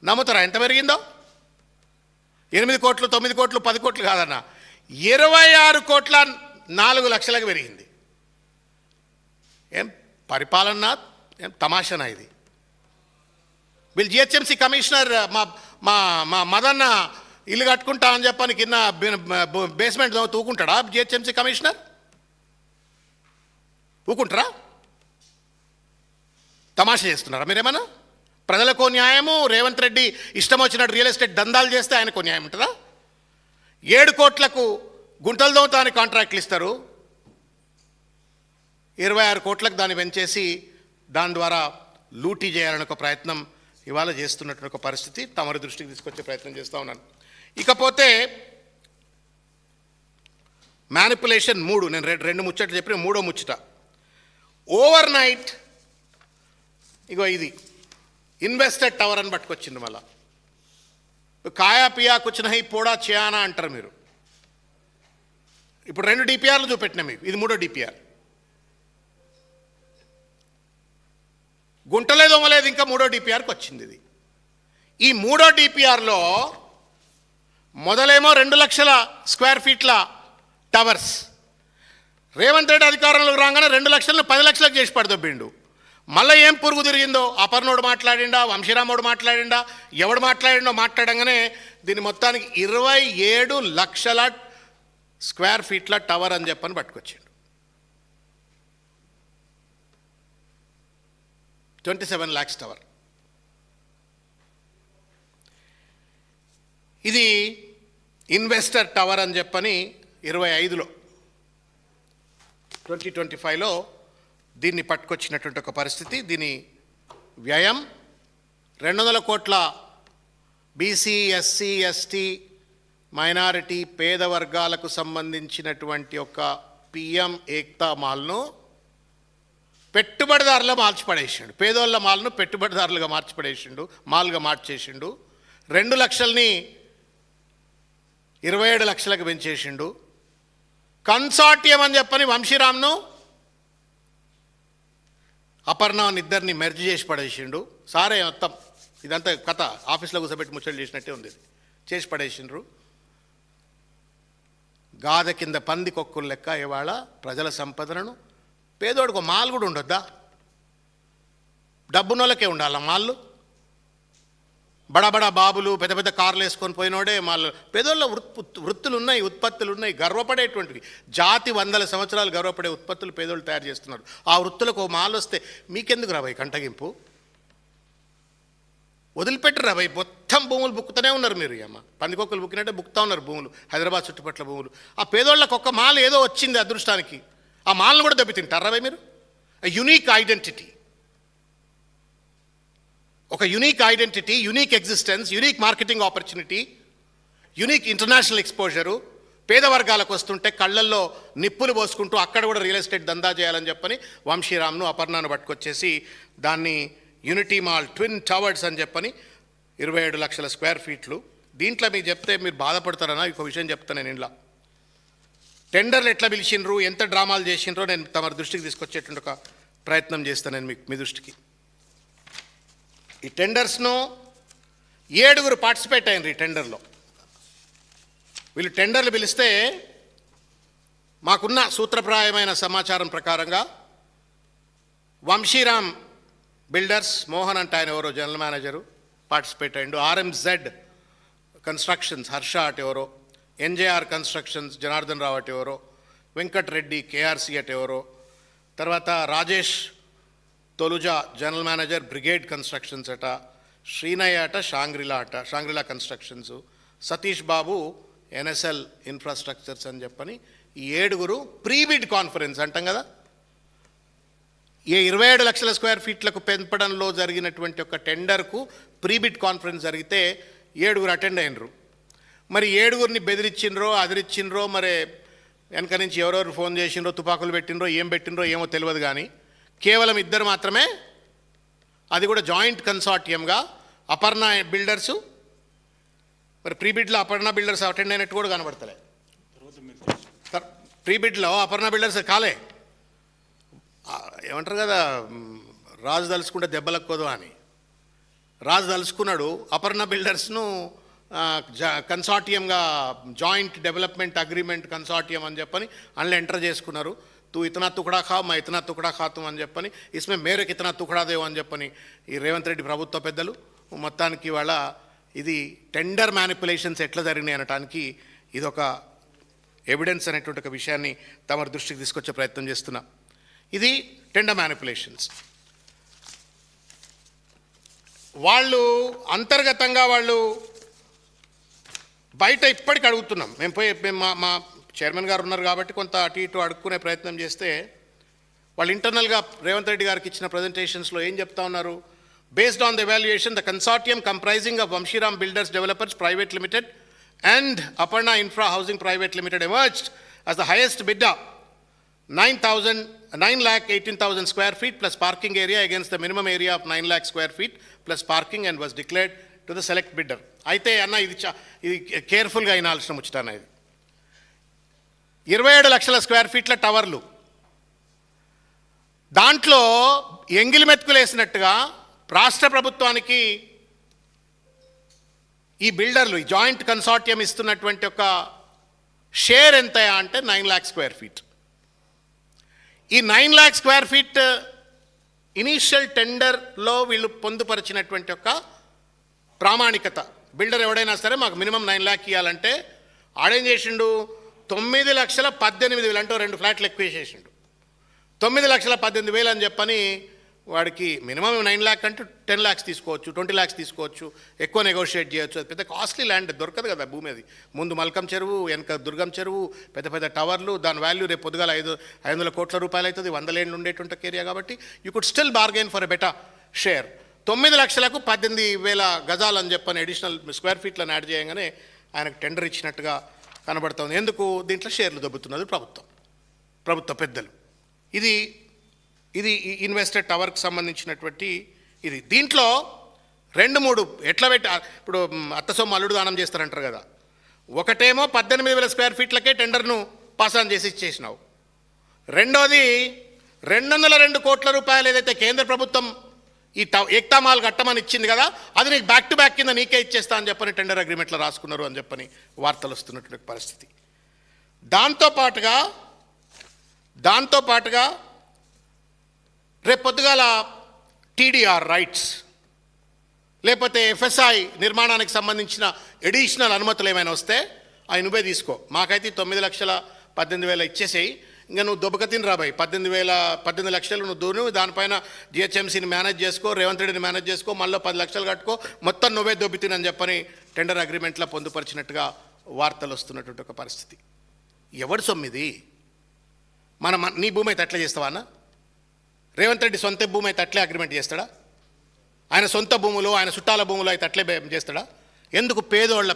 నమ్ముతారా ఎంత పెరిగిందో? 8 కోట్లు, 9 కోట్లు, 10 కోట్లు కాదన్న, 26,04,00,000 పెరిగింది. ఏం పరిపాలన, ఏం తమాషనా ఇది? వీళ్ళు జిహెచ్ఎంసీ కమిషనర్ మా మదన్న ఇల్లు కట్టుకుంటా అని చెప్పని కింద బేస్మెంట్ తూకుంటాడా జిహెచ్ఎంసీ కమిషనర్? ఊకుంటారా? తమాషా చేస్తున్నారా మీరేమన్నా? ప్రజలకో న్యాయము, రేవంత్ రెడ్డి ఇష్టం వచ్చినట్టు రియల్ ఎస్టేట్ దందాలు చేస్తే ఆయనకో న్యాయం ఉంటుందా? 7 కోట్లకు గుంటలు దోమతానికి కాంట్రాక్ట్లు ఇస్తారు, 26 కోట్లకు దాన్ని పెంచేసి దాని ద్వారా లూటీ చేయాలని ఒక ప్రయత్నం ఇవాళ చేస్తున్నటువంటి ఒక పరిస్థితి తమరి దృష్టికి తీసుకొచ్చే ప్రయత్నం చేస్తూ ఉన్నాను. ఇకపోతే మ్యానిపులేషన్ 3, నేను రెండు ముచ్చట్లు చెప్పిన మూడో ముచ్చట ఓవర్ నైట్. ఇగో ఇది ఇన్వెస్టర్ టవర్ అని పట్టుకొచ్చింది. మళ్ళా కాయా పియా కూర్చున్న ఈ పోడా చేయానా అంటారు మీరు. ఇప్పుడు 2 డిపిఆర్లు చూపెట్టినా మీకు, ఇది 3వ డిపిఆర్. గుంటలే దొంగలేదు, ఇంకా 3వ డిపిఆర్కి వచ్చింది ఇది. ఈ 3వ డిపిఆర్లో మొదలేమో 2 లక్షల స్క్వేర్ ఫీట్ల టవర్స్. రేవంత్ రెడ్డి అధికారంలోకి రాగానే 2 లక్షలను 10 లక్షలకు చేసి పడదొబ్బిండు. మళ్ళీ ఏం పురుగు తిరిగిందో, అపర్ణోడు మాట్లాడిండా, వంశీరామోడు మాట్లాడిండా, ఎవడు మాట్లాడిండో మాట్లాడంగానే దీన్ని మొత్తానికి 27 లక్షల స్క్వేర్ ఫీట్ల టవర్ అని చెప్పని పట్టుకొచ్చిండు. 27 lakhs టవర్. ఇది ఇన్వెస్టర్ టవర్ అని చెప్పని 25లో 2025లో దీన్ని పట్టుకొచ్చినటువంటి ఒక పరిస్థితి. దీని వ్యయం 200 కోట్ల. బీసీ, ఎస్సీ, ఎస్టీ, మైనారిటీ, పేద వర్గాలకు సంబంధించినటువంటి ఒక పిఎం ఏక్తా మాల్ను పెట్టుబడిదారులు మార్చిపడేసిండు. పేదోళ్ళ మాల్ను పెట్టుబడిదారులుగా మార్చిపడేసిండు, మాల్గా మార్చేసిండు. 2 లక్షల్ని 27 లక్షలకు పెంచేసిండు. కన్సార్టియం అని చెప్పని వంశీరామ్ను, అపర్ణాన్ని ఇద్దరిని మెర్జ్ చేసి పడేసిండు. సారే మొత్తం ఇదంతా కథ ఆఫీస్లో కూర్చోబెట్టి ముచ్చట్లు చేసినట్టే ఉంది. చేసి పడేసిండ్రు. గాథ కింద పంది కొక్కులు లెక్క ఇవాళ ప్రజల సంపదలను. పేదోడికి మాల్ కూడా ఉండొద్దా? డబ్బునోళ్ళకే ఉండాలి మాళ్ళు. బడా బాబులు పెద్ద పెద్ద కార్లు వేసుకొని పోయినోడే మాళ్ళు. పేదోళ్ళ వృత్తులు ఉన్నాయి, ఉత్పత్తులు ఉన్నాయి, గర్వపడేటువంటివి, జాతి వందల సంవత్సరాలు గర్వపడే ఉత్పత్తులు పేదోళ్ళు తయారు చేస్తున్నారు. ఆ వృత్తులకు ఓ మాల్ వస్తే మీకెందుకు రాబాయి కంటగింపు? వదిలిపెట్టరు రాబాయి. మొత్తం భూములు బుక్కుతూనే ఉన్నారు మీరు. అమ్మ పందికొక్కలు బుక్కినట్టే బుక్తా ఉన్నారు భూములు, హైదరాబాద్ చుట్టుపక్కల భూములు. ఆ పేదోళ్ళకు ఒక్క మాల్ ఏదో వచ్చింది అదృష్టానికి, ఆ మాల్ను కూడా దెబ్బతింటారు రాబాయి మీరు. యునీక్ ఐడెంటిటీ, ఒక unique identity, unique existence, unique marketing opportunity, unique international exposure పేద వర్గాలకు వస్తుంటే కళ్ళల్లో నిప్పులు పోసుకుంటూ అక్కడ కూడా రియల్ ఎస్టేట్ దందా చేయాలని చెప్పని వంశీరామ్ను అపర్ణను పట్టుకొచ్చేసి దాన్ని యూనిటీ మాల్ ట్విన్ టవర్స్ అని చెప్పని 27 లక్షల స్క్వేర్ ఫీట్లు. దీంట్లో మీకు చెప్తే మీరు బాధపడతారన్నా ఒక విషయం చెప్తాను నేను. ఇంట్లో టెండర్లు ఎట్లా పిలిచిండ్రు, ఎంత డ్రామాలు చేసిండ్రో నేను తమ దృష్టికి తీసుకొచ్చేటువంటి ఒక ప్రయత్నం చేస్తాను నేను మీ దృష్టికి. ఈ టెండర్స్ను 7 పార్టిసిపేట్ అయినారు ఈ టెండర్లో. వీళ్ళు టెండర్లు పిలిస్తే మాకున్న సూత్రప్రాయమైన సమాచారం ప్రకారంగా వంశీరామ్ బిల్డర్స్, మోహన్ అంటే ఆయన ఎవరో జనరల్ మేనేజరు, పార్టిసిపేట్ అయ్యిండు. ఆర్ఎంజెడ్ కన్స్ట్రక్షన్స్ హర్ష అటు ఎవరో, ఎన్జేఆర్ కన్స్ట్రక్షన్స్ జనార్దన్ రావు అటు ఎవరో, వెంకటరెడ్డి కేఆర్సి అటు ఎవరో, తర్వాత రాజేష్ తొలుజా జనరల్ మేనేజర్ బ్రిగేడ్ కన్స్ట్రక్షన్స్ అట, శ్రీనయ్య అట Shangrila constructions, Satish Babu NSL infrastructures అని చెప్పని ఈ 7 ప్రీబిడ్ కాన్ఫరెన్స్ అంటాం కదా. ఈ 27 లక్షల స్క్వేర్ ఫీట్లకు పెంపడంలో జరిగినటువంటి ఒక టెండర్కు ప్రీబిడ్ కాన్ఫరెన్స్ జరిగితే 7 అటెండ్ అయినరు. మరి 7 బెదిరించిండ్రో అదిరిచ్చిండ్రో, మరి వెనక నుంచి ఎవరెవరు ఫోన్ చేసిండ్రో, తుపాకులు పెట్టిండ్రో, ఏం పెట్టిండ్రో ఏమో తెలియదు. కానీ కేవలం 2 మాత్రమే, అది కూడా జాయింట్ కన్సార్టియంగా అపర్ణ బిల్డర్సు, మరి ప్రీబిడ్లో అపర్ణ బిల్డర్స్ అటెండ్ అయినట్టు కూడా కనబడతలే. ప్రీబిడ్లో అపర్ణ బిల్డర్స్ కాలే, ఏమంటారు కదా, రాజు తలుచుకుంటే దెబ్బలక్కుదు అని. రాజు తలుచుకున్నాడు అపర్ణ బిల్డర్స్ను కన్సార్టియంగా జాయింట్ డెవలప్మెంట్ అగ్రిమెంట్ కన్సార్టియం అని చెప్పని అందులో ఎంటర్ చేసుకున్నారు. తూ ఇతనా తుకడా ఖా మా ఇతనా తుకడా ఖాతు అని చెప్పని, ఇస్మే మేరకు ఇతనా తుకడా దేవు అని చెప్పని ఈ రేవంత్ రెడ్డి ప్రభుత్వ పెద్దలు మొత్తానికి వాళ్ళ ఇది టెండర్ మ్యానిపులేషన్స్ ఎట్లా జరిగినాయి అనటానికి ఇదొక ఎవిడెన్స్ అనేటువంటి ఒక విషయాన్ని తమ దృష్టికి తీసుకొచ్చే ప్రయత్నం చేస్తున్నా. ఇది టెండర్ మ్యానిపులేషన్స్. వాళ్ళు అంతర్గతంగా వాళ్ళు బయట ఇప్పటికి అడుగుతున్నాం మేము మా చైర్మన్ గారు ఉన్నారు కాబట్టి కొంత అటు ఇటు అడుక్కునే ప్రయత్నం చేస్తే వాళ్ళు ఇంటర్నల్గా రేవంత్ రెడ్డి గారికి ఇచ్చిన ప్రజెంటేషన్స్లో ఏం చెప్తా ఉన్నారు. Based on the evaluation, the consortium comprising of Vamshiram Builders Developers Private Limited and Aparna Infra Housing Private Limited emerged as the highest bidder, 9,18,000 square feet plus parking area against the minimum area of 9 lakh square feet plus parking, and was declared to the select bidder. అయితే అన్న ఇది కేర్ఫుల్గా అయినాల్సిన ముచ్చటాన. ఇది 27 లక్షల square ఫీట్ల టవర్లు, దాంట్లో ఎంగిలి మెతుకులు వేసినట్టుగా రాష్ట్ర ప్రభుత్వానికి ఈ బిల్డర్లు ఈ జాయింట్ కన్సార్టియం ఇస్తున్నటువంటి ఒక షేర్ ఎంత అంటే 9 lakh స్క్వేర్ ఫీట్. ఈ 9 lakh స్క్వేర్ ఫీట్ ఇనీషియల్ టెండర్లో వీళ్ళు పొందుపరిచినటువంటి ఒక ప్రామాణికత. బిల్డర్ ఎవడైనా సరే మాకు మినిమం 9 lakh ఇవ్వాలంటే ఆడేం చేసిండు, 9,18,000 అంటే 2 ఫ్లాట్లు ఎక్కువ చేసిండు. 9,18,000 అని చెప్పని వాడికి మినిమం 9 lakh అంటే 10 lakhs తీసుకోవచ్చు, 20 lakhs తీసుకోవచ్చు, ఎక్కువ నెగోషియేట్ చేయొచ్చు. అది పెద్ద కాస్ట్లీ ల్యాండ్, దొరకదు కదా భూమి. అది ముందు మల్కం చెరువు, వెనక దుర్గం చెరువు, పెద్ద పెద్ద టవర్లు, దాని వాల్యూ రేపు పొద్దుగాల 500 కోట్ల రూపాయలు అవుతుంది. 100 ఏళ్ళు ఉండేటువంటి ఏరియా కాబట్టి you could still bargain for a better share. 9 లక్షలకు 18,000 గజాలు అని చెప్పని అడిషనల్ స్క్వేర్ ఫీట్లను యాడ్ చేయగానే ఆయనకు టెండర్ ఇచ్చినట్టుగా కనబడుతుంది. ఎందుకు? దీంట్లో షేర్లు దొబ్బుతున్నది ప్రభుత్వ పెద్దలు. ఇది ఇన్వెస్టర్ టవర్కి సంబంధించినటువంటి ఇది. దీంట్లో 2-3 ఎట్లా పెట్టి ఇప్పుడు అత్త సొమ్ము అల్లుడు దానం చేస్తారంటారు కదా. ఒకటేమో 18,000 స్క్వేర్ ఫీట్లకే టెండర్ను పాస్ ఆన్ చేసి ఇచ్చేసినావు. రెండోది 202 కోట్ల రూపాయలు ఏదైతే కేంద్ర ప్రభుత్వం ఈ ఏక్తా మాల్ కట్టమని ఇచ్చింది కదా, అది నీకు బ్యాక్ టు బ్యాక్ కింద నీకే ఇచ్చేస్తా అని చెప్పని టెండర్ అగ్రిమెంట్లో రాసుకున్నారు అని చెప్పని వార్తలు వస్తున్నటువంటి పరిస్థితి. దాంతోపాటుగా రేపు పొద్దుగాల టీడీఆర్ రైట్స్, లేకపోతే ఎఫ్ఎస్ఐ నిర్మాణానికి సంబంధించిన ఎడిషనల్ అనుమతులు ఏమైనా వస్తే అవి నువ్వే తీసుకో. మాకైతే 9,18,000 ఇచ్చేసేయి, ఇంకా నువ్వు దొబ్బకతిని రాబాయి. 18 లక్షలు నువ్వు దూను, దానిపైన జిహెచ్ఎంసీని మేనేజ్ చేసుకో, రేవంత్ రెడ్డిని మేనేజ్ చేసుకో, మళ్ళీ 10 లక్షలు కట్టుకో, మొత్తం నువ్వే దొబ్బితినని చెప్పని టెండర్ అగ్రిమెంట్లో పొందుపరిచినట్టుగా వార్తలు వస్తున్నటువంటి ఒక పరిస్థితి. ఎవడు సొమ్మిది? నీ భూమి అయితే అట్లే చేస్తావా అన్న? రేవంత్ రెడ్డి సొంత భూమి అయితే అట్లే అగ్రిమెంట్ చేస్తాడా? ఆయన సొంత భూములు, ఆయన చుట్టాల భూములు అయితే అట్లే చేస్తాడా? ఎందుకు? పేదోళ్ళ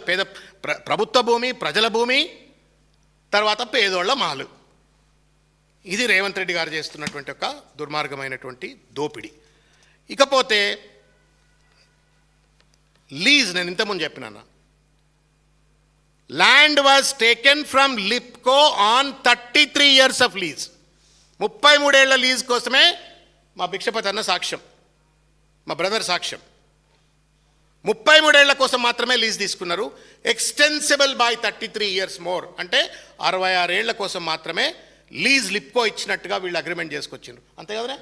ప్రభుత్వ భూమి, ప్రజల భూమి, తర్వాత పేదోళ్ళ మాలు. ఇది రేవంత్ రెడ్డి గారు చేస్తున్నటువంటి ఒక దుర్మార్గమైనటువంటి దోపిడీ. ఇకపోతే లీజ్, నేను ఇంతకుముందు చెప్పినాను, land was taken from Lipco on 33 years of lease. 33 ఏళ్ల లీజ్ కోసమే మా భిక్షపతి అన్న సాక్ష్యం, మా బ్రదర్ సాక్ష్యం. 33 ఏళ్ల కోసం మాత్రమే లీజ్ తీసుకున్నారు. ఎక్స్టెన్సిబుల్ బై 33 years మోర్, అంటే 66 ఏళ్ల కోసం మాత్రమే లీజ్ లిప్కో ఇచ్చినట్టుగా వీళ్ళు అగ్రిమెంట్ చేసుకొచ్చిండ్రు. అంతే కదరా?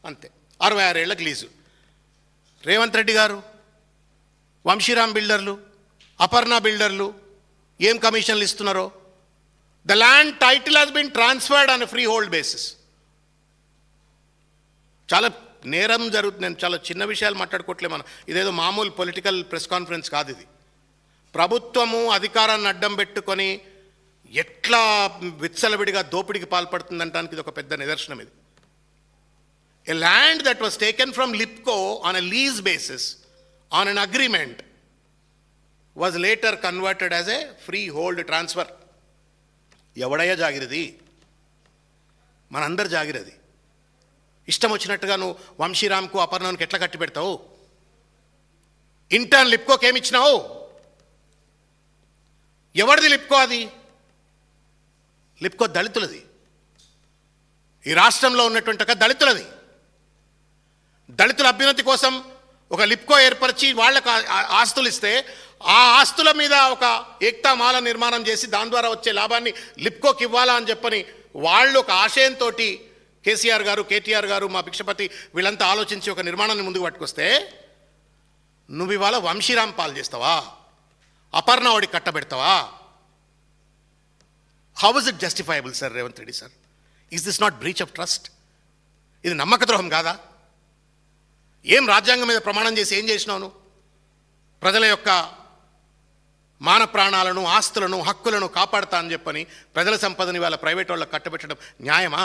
అంతే, 66 ఏళ్లకు లీజు. రేవంత్ రెడ్డి గారు, వంశీరామ్ బిల్డర్లు, అపర్ణ బిల్డర్లు ఏం కమిషన్లు ఇస్తున్నారో? The land title has been transferred on a free hold basis. చాలా నేరం జరుగుతుంది. నేను చాలా చిన్న విషయాలు మాట్లాడుకోవట్లే, మనం ఇదేదో మామూలు పొలిటికల్ ప్రెస్ కాన్ఫరెన్స్ కాదు ఇది. ప్రభుత్వము అధికారాన్ని అడ్డం పెట్టుకొని ఎట్లా విచ్చలవిడిగా దోపిడికి పాల్పడుతుందంటానికి ఇది ఒక పెద్ద నిదర్శనం. ఇది a land that was taken from Lipco on a lease basis on an agreement was later converted as a free hold transfer. ఎవడయ్యా జాగిరది? మనందరు జాగిరది. ఇష్టం వచ్చినట్టుగా నువ్వు వంశీరామ్కు, అపర్ణానికి ఎట్లా కట్టి పెడతావు? ఇంటర్న్ లిప్కోకి ఏమి ఇచ్చినావు? ఎవరిది లిప్కో? అది లిప్కో దళితులది. ఈ రాష్ట్రంలో ఉన్నటువంటి ఒక దళితులది. దళితుల అభ్యున్నతి కోసం ఒక లిప్కో ఏర్పరిచి వాళ్ళకు ఆస్తులు ఇస్తే, ఆ ఆస్తుల మీద ఒక ఏక్తా మాల నిర్మాణం చేసి దాని ద్వారా వచ్చే లాభాన్ని లిప్కోకి ఇవ్వాలా అని చెప్పని వాళ్ళు ఒక ఆశయంతో కేసీఆర్ గారు, కేటీఆర్ గారు, మా భిక్షపతి వీళ్ళంతా ఆలోచించి ఒక నిర్మాణాన్ని ముందుకు పట్టుకొస్తే, నువ్వు ఇవాళ వంశీరామ్ పాలు చేస్తావా? అపర్ణ వాడికి కట్టబెడతావా? How is it justifiable sir Revanth Reddy sir? Is this not breach of trust? ఇది నమ్మక ద్రోహం కాదా? ఏం రాజ్యాంగం మీద ప్రమాణం చేసి ఏం చేసినావు నువ్వు? ప్రజల యొక్క మాన ప్రాణాలను, ఆస్తులను, హక్కులను కాపాడుతా అని చెప్పని ప్రజల సంపదని వాళ్ళ ప్రైవేట్ వాళ్ళకి కట్టబెట్టడం న్యాయమా?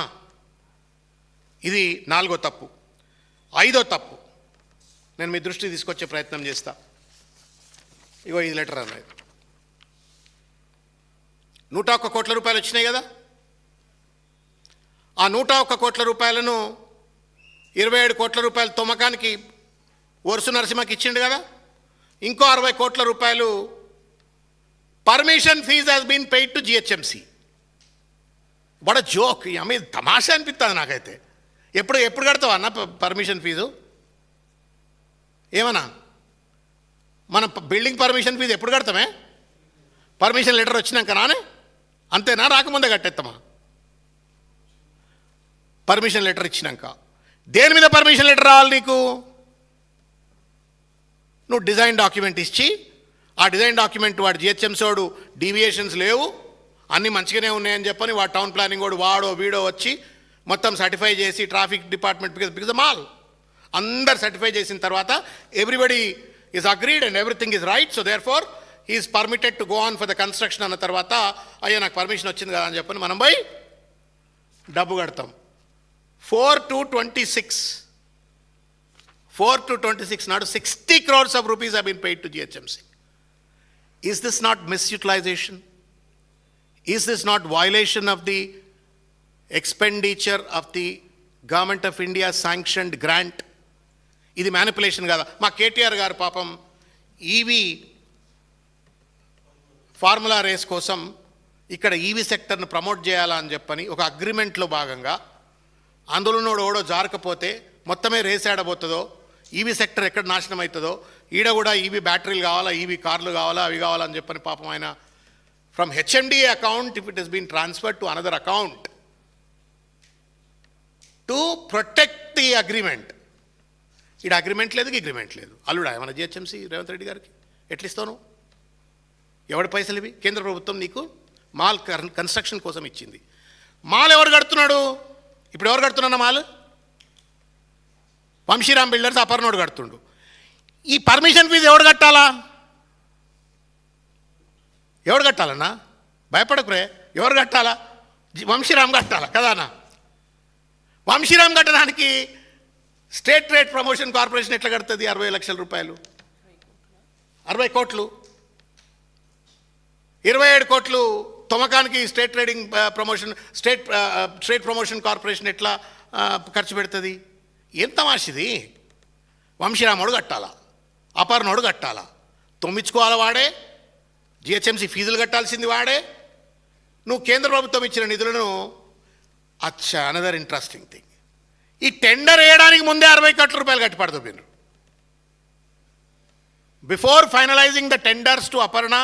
ఇది 4వ తప్పు. 5వ తప్పు నేను మీ దృష్టికి తీసుకొచ్చే ప్రయత్నం చేస్తా. ఇగో ఈ లెటర్ అన్నది. 101 కోట్ల రూపాయలు వచ్చినాయి కదా. ఆ 101 కోట్ల రూపాయలను 27 కోట్ల రూపాయల తొమ్మకానికి వరుస నరసింహకి ఇచ్చిండు కదా. ఇంకో 60 కోట్ల రూపాయలు permission fees has been paid to GHMC. బడ జోక్. ఈ అమ్మాయి తమాషా అనిపిస్తుంది నాకైతే. ఎప్పుడు కడతావా అన్న పర్మిషన్ ఫీజు? ఏమన్నా మన బిల్డింగ్ పర్మిషన్ ఫీజు ఎప్పుడు కడతామే? పర్మిషన్ లెటర్ వచ్చినాక నానే? అంతేనా? రాకముందే కట్టేస్తామా? పర్మిషన్ లెటర్ ఇచ్చినాక. దేని మీద పర్మిషన్ లెటర్ రావాలి నీకు? నువ్వు డిజైన్ డాక్యుమెంట్ ఇచ్చి, ఆ డిజైన్ డాక్యుమెంట్ వాడు జిహెచ్ఎంసోడు డీవియేషన్స్ లేవు, అన్నీ మంచిగానే ఉన్నాయని చెప్పని వాడు టౌన్ ప్లానింగ్ వాడు వాడో వీడో వచ్చి మొత్తం సర్టిఫై చేసి ట్రాఫిక్ డిపార్ట్మెంట్ బికాజ్ మాల్ అందరు సర్టిఫై చేసిన తర్వాత everybody is agreed and everything is right, so therefore is permitted to go on for the construction అన్న తర్వాత, అయ్యా నాకు పర్మిషన్ వచ్చింది కదా అని చెప్పని మనం పోయి డబ్బు కడతాం. 4 to 26 నాడు 60 crores of rupees have been paid to GHMC. Is this not misutilization? Is this not violation of the expenditure of the Government of India sanctioned grant? ఇది మ్యానిపులేషన్ కదా. మా కేటీఆర్ గారు పాపం ఈవీ ఫార్ములా రేస్ కోసం ఇక్కడ EV సెక్టర్ను promote చేయాలా అని చెప్పని ఒక అగ్రిమెంట్లో భాగంగా అందులోనోడు ఓడో జారకపోతే మొత్తమే రేస్ ఆడబోతుందో, ఈవీ సెక్టర్ ఎక్కడ నాశనం అవుతుందో, ఈడ కూడా ఈవీ బ్యాటరీలు కావాలా, ఈవీ కార్లు కావాలా, అవి కావాలని చెప్పని పాపం ఆయన ఫ్రమ్ HMDA account, if it has been transferred to another account to protect the agreement, ఈడ అగ్రిమెంట్ లేదు అగ్రిమెంట్ లేదు. అల్లుడా మన జిహెచ్ఎంసీ రేవంత్ రెడ్డి గారికి ఎట్లా ఇస్తావు నువ్వు? ఎవడి పైసలు ఇవి? కేంద్ర ప్రభుత్వం నీకు మాల్ కన్స్ట్రక్షన్ కోసం ఇచ్చింది. మాల్ ఎవరు కడుతున్నాడు? ఇప్పుడు ఎవరు కడుతున్నా మాల్? వంశీరామ్ బిల్డర్స్ అపర్ణోడు కడుతుండు. ఈ పర్మిషన్ ఫీజు ఎవడు కట్టాలా? ఎవడు కట్టాలన్నా? భయపడకురే. ఎవరు కట్టాలా? వంశీరామ్ కట్టాలా కదా అన్న? వంశీరామ్ కట్టడానికి స్టేట్ ట్రేడ్ ప్రమోషన్ కార్పొరేషన్ ఎట్లా కడుతుంది? 60 లక్షల రూపాయలు, 60 కోట్లు, 27 కోట్లు తొమకానికి state trading promotion state promotion corporation ఎట్లా ఖర్చు పెడుతుంది? ఏం తమాషిది? వంశీరాముడు కట్టాలా, అపర్ణోడు కట్టాలా, తొమ్మించుకోవాలి వాడే, జిహెచ్ఎంసీ ఫీజులు కట్టాల్సింది వాడే. నువ్వు కేంద్ర ప్రభుత్వం ఇచ్చిన నిధులను అచ్చా అనదర్ ఇంట్రెస్టింగ్ థింగ్, ఈ టెండర్ వేయడానికి ముందే 60 కోట్ల రూపాయలు కట్టి పడుతుంది. Before finalising the tenders to Aparna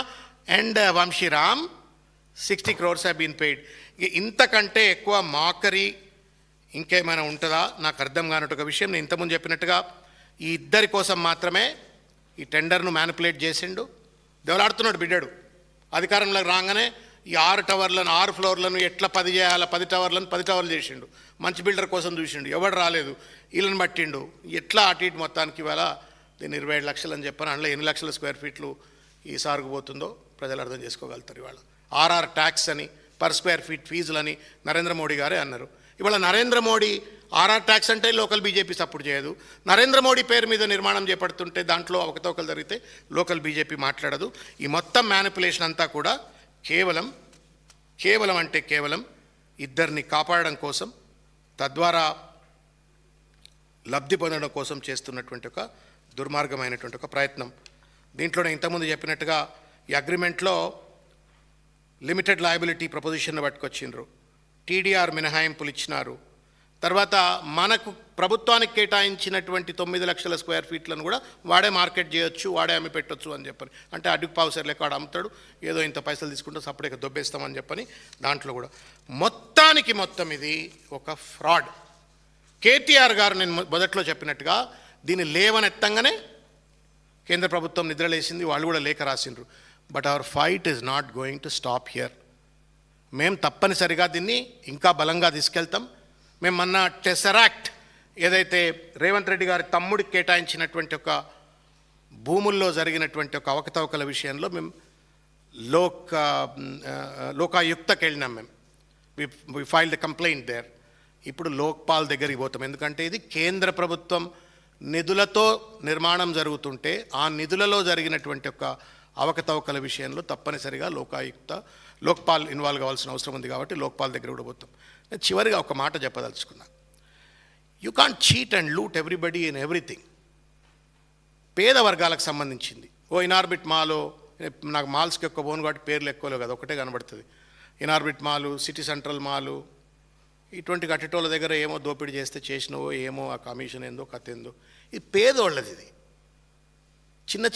and Vamsiram 60 crores have been paid. ఇంతకంటే ఎక్కువ మాకరీ ఇంకేమైనా ఉంటుందా? నాకు అర్థం కానట్టు ఒక విషయం. నేను ఇంతకుముందు చెప్పినట్టుగా ఈ ఇద్దరి కోసం మాత్రమే ఈ టెండర్ను మ్యానిపులేట్ చేసిండు, దెవలాడుతున్నాడు బిడ్డాడు. అధికారంలోకి రాగానే ఈ 6 టవర్లను 6 ఫ్లోర్లను ఎట్లా 10 చేయాలా, 10 టవర్లను 10 టవర్లు చేసిండు. మంచి బిల్డర్ కోసం చూసిండు, ఎవడు రాలేదు, వీళ్ళని పట్టిండు. ఎట్లా అటు ఇటు మొత్తానికి ఇవాళ దీన్ని 27 లక్షలు అని చెప్పాను. అందులో ఎన్ని లక్షల స్క్వేర్ ఫీట్లు ఈ సార్కు పోతుందో ప్రజలు అర్థం చేసుకోగలుగుతారు. ఇవాళ ఆర్ఆర్ ట్యాక్స్ అని, పర్ స్క్వేర్ ఫీట్ ఫీజులని నరేంద్ర మోడీ గారే అన్నారు. ఇవాళ నరేంద్ర మోడీ ఆర్ఆర్ ట్యాక్స్ అంటే లోకల్ బీజేపీ సపోర్ట్ చేయదు. నరేంద్ర మోడీ పేరు మీద నిర్మాణం చేపడుతుంటే దాంట్లో అవకతవకలు జరిగితే లోకల్ బీజేపీ మాట్లాడదు. ఈ మొత్తం మ్యానిపులేషన్ అంతా కూడా కేవలం అంటే కేవలం ఇద్దరిని కాపాడడం కోసం, తద్వారా లబ్ధి పొందడం కోసం చేస్తున్నటువంటి ఒక దుర్మార్గమైనటువంటి ఒక ప్రయత్నం. దీంట్లోనే ఇంతకుముందు చెప్పినట్టుగా ఈ అగ్రిమెంట్లో లిమిటెడ్ లయబిలిటీ ప్రపోజిషన్ను పట్టుకొచ్చిండ్రు, టీడీఆర్ మినహాయింపులు ఇచ్చినారు. తర్వాత మనకు ప్రభుత్వానికి కేటాయించినటువంటి 9 లక్షల స్క్వేర్ ఫీట్లను కూడా వాడే మార్కెట్ చేయొచ్చు, వాడే అమ్మి పెట్టొచ్చు అని చెప్పని. అంటే అడ్డుకు పావుసర్ లెక్క వాడు అమ్ముతాడు, ఏదో ఇంత పైసలు తీసుకుంటే సపరేట్గా దొబ్బేస్తామని చెప్పని. దాంట్లో కూడా మొత్తం ఇది ఒక ఫ్రాడ్. కేటీఆర్ గారు నేను మొదట్లో చెప్పినట్టుగా దీన్ని లేవనెత్తంగానే కేంద్ర ప్రభుత్వం నిద్రలేసింది, వాళ్ళు కూడా లేఖ రాసిండ్రు. But our fight is not going to stop here. మేము తప్పనిసరిగా దీన్ని ఇంకా బలంగా తీసుకెళ్తాం. మేము మొన్న టెసరాక్ట్ ఏదైతే రేవంత్ రెడ్డి గారి తమ్ముడికి కేటాయించినటువంటి ఒక భూముల్లో జరిగినటువంటి ఒక అవకతవకల విషయంలో మేము లోకాయుక్తకి వెళ్ళినాం. మేము వి ఫైల్ ద కంప్లైంట్ దేర్. ఇప్పుడు లోక్పాల్ దగ్గరికి పోతాం. ఎందుకంటే ఇది కేంద్ర ప్రభుత్వం నిధులతో నిర్మాణం జరుగుతుంటే ఆ నిధులలో జరిగినటువంటి ఒక అవకతవకల విషయంలో తప్పనిసరిగా లోక్పాల్ ఇన్వాల్వ్ కావాల్సిన అవసరం ఉంది. కాబట్టి లోక్పాల్ దగ్గర కూడా పోతాం. నేను చివరిగా ఒక మాట చెప్పదలుచుకున్నా. You can't cheat and loot everybody in everything. పేద వర్గాలకు సంబంధించింది. ఇనార్బిట్ మాలో, నాకు మాల్స్కి ఎక్కువ పోను కాబట్టి పేర్లు ఎక్కువలేవు కదా, ఒకటే కనబడుతుంది. ఇనార్బిట్ మాలు, సిటీ సెంట్రల్ మాలు, ఇటువంటి కట్టేటోళ్ళ దగ్గర ఏమో దోపిడీ చేస్తే చేసినవో ఏమో, ఆ కమిషన్ ఏందో కథ ఏందో. ఇది పేదోళ్ళది. ఇది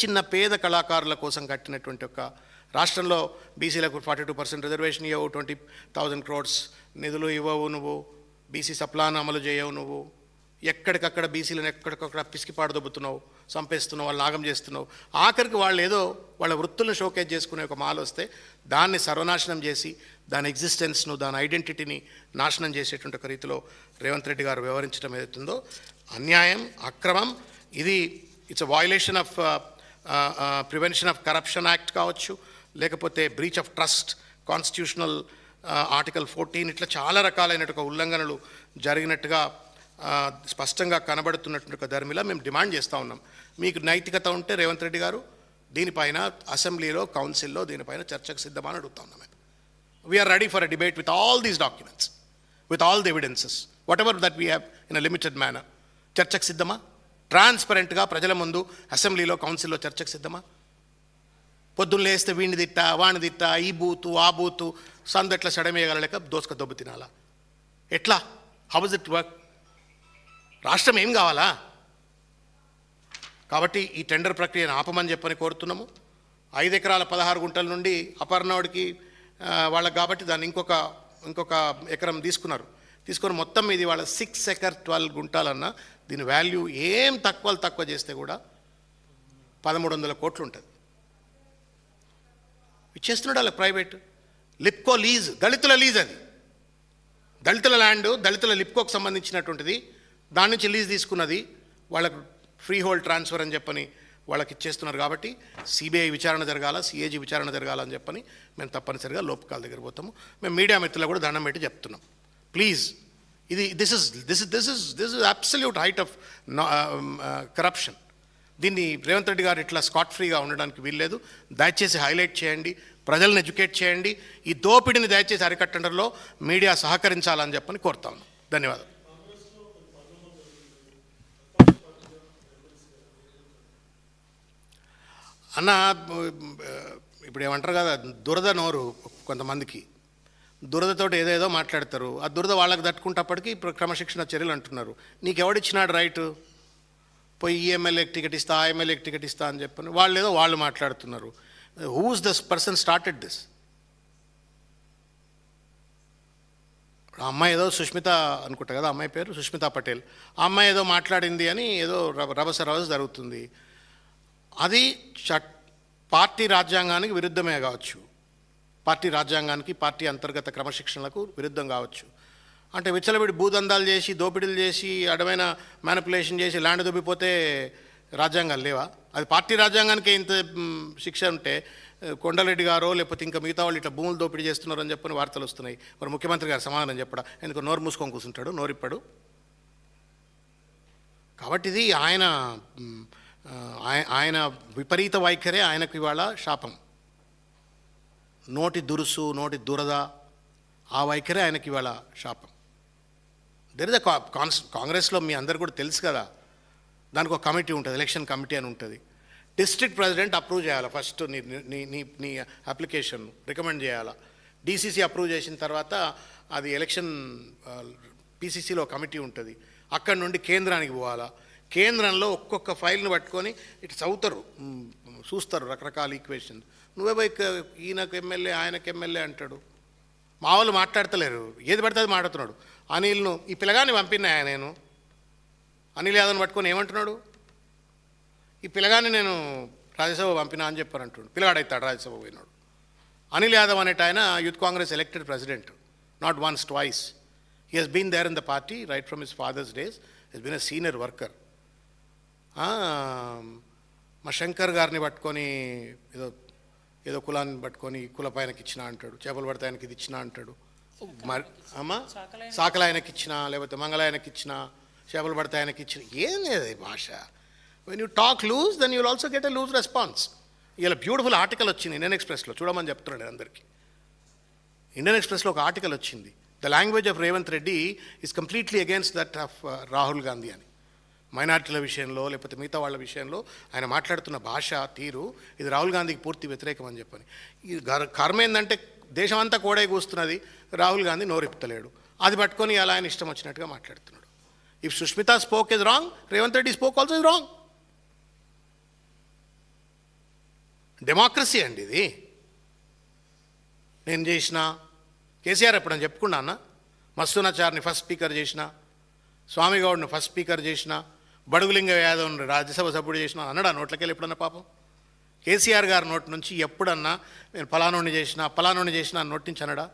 చిన్న పేద కళాకారుల కోసం కట్టినటువంటి ఒక రాష్ట్రంలో బీసీలకు 42% రిజర్వేషన్ ఇవ్వవు, 20,000 crores నిధులు ఇవ్వవు నువ్వు, బీసీ సప్లాన్ అమలు చేయవు నువ్వు, ఎక్కడికక్కడ బీసీలను ఎక్కడికక్కడ పిసికిపాడు దొబ్బుతున్నావు, చంపేస్తున్నావు, వాళ్ళు నాగం చేస్తున్నావు. ఆఖరికి వాళ్ళు ఏదో వాళ్ళ వృత్తులను షోకేజ్ చేసుకునే ఒక మాల్ వస్తే దాన్ని సర్వనాశనం చేసి దాని ఎగ్జిస్టెన్స్ను, దాని ఐడెంటిటీని నాశనం చేసేటువంటి ఒక రీతిలో రేవంత్ రెడ్డి గారు వ్యవహరించడం ఏదైతుందో అన్యాయం, అక్రమం. ఇది it's a violation of prevention of corruption act కావచ్చు, లేకపోతే breach of trust, constitutional article 14, ఇట్లా చాలా రకాలైనటువంటి ఉల్లంఘనలు జరిగినట్టుగా స్పష్టంగా కనబడుతున్నటువంటి ఒక ధర్మిలా మేము డిమాండ్ చేస్తూ ఉన్నాం. మీకు నైతికత ఉంటే రేవంత్ రెడ్డి గారు దీనిపైన అసెంబ్లీలో, కౌన్సిల్లో దీనిపైన చర్చకు సిద్ధమని అడుగుతా ఉన్నాం. మేము we are ready for a debate with all these documents, with all the evidences, whatever that we have in a limited manner. చర్చకు సిద్ధమా? ట్రాన్స్పరెంట్గా ప్రజల ముందు అసెంబ్లీలో, కౌన్సిల్లో చర్చకు సిద్ధమా? పొద్దున్న లేస్తే వీడిని తిట్టా, వాణి తిట్టా, ఈ బూతు ఆ బూతు, సందట్ల సడమేయగలలేక దోసుక దొబ్బు తినాలా? ఎట్లా? How is it work? రాష్ట్రం ఏం కావాలా? కాబట్టి ఈ టెండర్ ప్రక్రియను ఆపమని చెప్పని కోరుతున్నాము. 5 ఎకరాల 16 గుంటల నుండి అపర్ణవుడికి వాళ్ళకి కాబట్టి దాన్ని ఇంకొక ఎకరం తీసుకున్నారు. తీసుకొని మొత్తం ఇది వాళ్ళ 6 ఎకర్ 12 గుంటాలన్నా దీని వాల్యూ ఏం తక్కువ చేస్తే కూడా 1300 కోట్లు ఉంటుంది. ఇచ్చేస్తున్నాడు వాళ్ళకి ప్రైవేట్. లిప్కో లీజ్, దళితుల లీజ్, అది దళితుల ల్యాండ్, దళితుల లిప్కోకి సంబంధించినటువంటిది. దాని నుంచి లీజ్ తీసుకున్నది వాళ్ళకు ఫ్రీ హోల్డ్ ట్రాన్స్ఫర్ అని చెప్పని వాళ్ళకి ఇచ్చేస్తున్నారు. కాబట్టి సిబిఐ విచారణ జరగాల, సిఏజీ విచారణ జరగాలని చెప్పని మేము తప్పనిసరిగా లోపకాల దగ్గర పోతాము. మేము మీడియా మిత్రులు కూడా దండం పెట్టి చెప్తున్నాం, please this is absolute height of corruption. దీన్ని రేవంత్ రెడ్డి గారు ఇట్లా స్కాట్ ఫ్రీగా ఉండడానికి వీల్లేదు. దయచేసి హైలైట్ చేయండి, ప్రజలను ఎడ్యుకేట్ చేయండి. ఈ దోపిడిని దయచేసి అరికట్టడంలో మీడియా సహకరించాలని చెప్పని కోరుతాను. ధన్యవాదాలు. అన్న, ఇప్పుడు ఏమంటారు కదా, దురద నోరు కొంతమందికి, దురదతోటి ఏదేదో మాట్లాడతారు. ఆ దురద వాళ్ళకి తట్టుకుంటప్పటికీ ఇప్పుడు క్రమశిక్షణ చర్యలు అంటున్నారు. నీకు ఎవడిచ్చినాడు రైట్? పోయి ఈ ఎమ్మెల్యేకి టికెట్ ఇస్తా, ఆ ఎమ్మెల్యేకి టికెట్ ఇస్తా అని చెప్పని వాళ్ళు ఏదో వాళ్ళు మాట్లాడుతున్నారు. Who's this person started this? ఆ అమ్మాయి ఏదో సుష్మిత అనుకుంటా కదా, అమ్మాయి పేరు సుష్మితా పటేల్. ఆ అమ్మాయి ఏదో మాట్లాడింది అని ఏదో రభస జరుగుతుంది. అది పార్టీ రాజ్యాంగానికి విరుద్ధమే కావచ్చు, పార్టీ రాజ్యాంగానికి, పార్టీ అంతర్గత క్రమశిక్షణలకు విరుద్ధం కావచ్చు. అంటే విచ్చలవిడి భూదందాలు చేసి, దోపిడీలు చేసి, అడమైన మ్యానిపులేషన్ చేసి ల్యాండ్ దొబ్బిపోతే రాజ్యాంగాలు లేవా? అది పార్టీ రాజ్యాంగానికి ఇంత శిక్ష ఉంటే కొండరెడ్డి గారో లేకపోతే ఇంకా మిగతా వాళ్ళు ఇట్లా భూములు దోపిడీ చేస్తున్నారు అని చెప్పని వార్తలు వస్తున్నాయి. మరి ముఖ్యమంత్రి గారు సమాధానం చెప్పడా? ఎందుకు నోరు మూసుకొని కూర్చుంటాడు, నోరిప్పాడు? కాబట్టి ఇది ఆయన విపరీత వైఖరే ఆయనకు ఇవాళ శాపం. నోటి దురుసు, నోటి దురద, ఆ వైఖరే ఆయనకి ఇవాళ శాపం. దెర్ ఇస్ కాంగ్రెస్లో మీ అందరు కూడా తెలుసు కదా, దానికి ఒక కమిటీ ఉంటుంది, ఎలక్షన్ కమిటీ అని ఉంటుంది. డిస్ట్రిక్ట్ ప్రెసిడెంట్ అప్రూవ్ చేయాలి ఫస్ట్ నీ అప్లికేషన్, రికమెండ్ చేయాలా. డీసీసీ అప్రూవ్ చేసిన తర్వాత అది ఎలక్షన్ పీసీసీలో కమిటీ ఉంటుంది, అక్కడి నుండి కేంద్రానికి పోవాలా. కేంద్రంలో ఒక్కొక్క ఫైల్ని పట్టుకొని ఇటు చదువుతారు, చూస్తారు రకరకాల ఈక్వేషన్. నువ్వే పోయి ఈయనకు ఎమ్మెల్యే, ఆయనకు ఎమ్మెల్యే అంటాడు. మా వాళ్ళు మాట్లాడతలేరు, ఏది పడితే అది మాట్లాడుతున్నాడు. అనిల్ను, ఈ పిల్లగాన్ని పంపినా నేను, అనిల్ యాదవ్ని పట్టుకొని ఏమంటున్నాడు, ఈ పిల్లగాన్ని నేను రాజ్యసభ పంపినా అని చెప్పారు అంటున్నాడు. పిల్లగాడైతాడు రాజ్యసభ పోయినాడు. అనిల్ యాదవ్ అనేట ఆయన youth Congress elected president, not once twice. He has been there in the party right from his father's days, he's been a senior worker. మా శంకర్ గారిని పట్టుకొని ఏదో కులాన్ని పట్టుకొని కులపై ఆయనకి ఇచ్చినా అంటాడు, చేపలు పడితే ఆయనకి ఇది ఇచ్చినా అంటాడు. మరి అమ్మా సాకల ఆయనకి ఇచ్చినా, లేకపోతే మంగళ ఆయనకి ఇచ్చినా, చేపలు పడితే ఆయనకి ఇచ్చిన, ఏం లేదు ఈ భాష. When you talk loose then you will also get a loose response. ఇలా బ్యూటిఫుల్ ఆర్టికల్ వచ్చింది ఇండియన్ ఎక్స్ప్రెస్లో, చూడమని చెప్తున్నాడు అందరికీ. ఇండియన్ ఎక్స్ప్రెస్లో ఒక ఆర్టికల్ వచ్చింది, the language of Revanth Reddy is completely against that of Rahul Gandhi అని. మైనార్టీల విషయంలో లేకపోతే మిగతా వాళ్ళ విషయంలో ఆయన మాట్లాడుతున్న భాష తీరు, ఇది రాహుల్ గాంధీకి పూర్తి వ్యతిరేకం అని చెప్పని. ఈ కర్మ ఏంటంటే దేశం అంతా కోడే కూస్తున్నది, రాహుల్ గాంధీ నోరెప్పుతలేడు. అది పట్టుకొని అలా ఆయన ఇష్టం వచ్చినట్టుగా మాట్లాడుతున్నాడు. If Sushmita spoke is wrong, Revanth Reddy spoke also is wrong. Democracy అండి ఇది. నేను చేసిన కేసీఆర్ ఎప్పుడని చెప్పుకున్నా అన్న, మస్తునాచార్ని ఫస్ట్ స్పీకర్ చేసిన, స్వామిగౌడ్ని ఫస్ట్ స్పీకర్ చేసిన, బడుగులింగ యాదవ్ని రాజ్యసభ సభ్యుడు చేసిన అన్నాడు. ఆ నోట్లకెళ్ళి ఎప్పుడన్నా పాపం కేసీఆర్ గారి నోటి నుంచి ఎప్పుడన్నా నేను ఫలానోడిని చేసిన నోటి నుంచి అన్నాడా?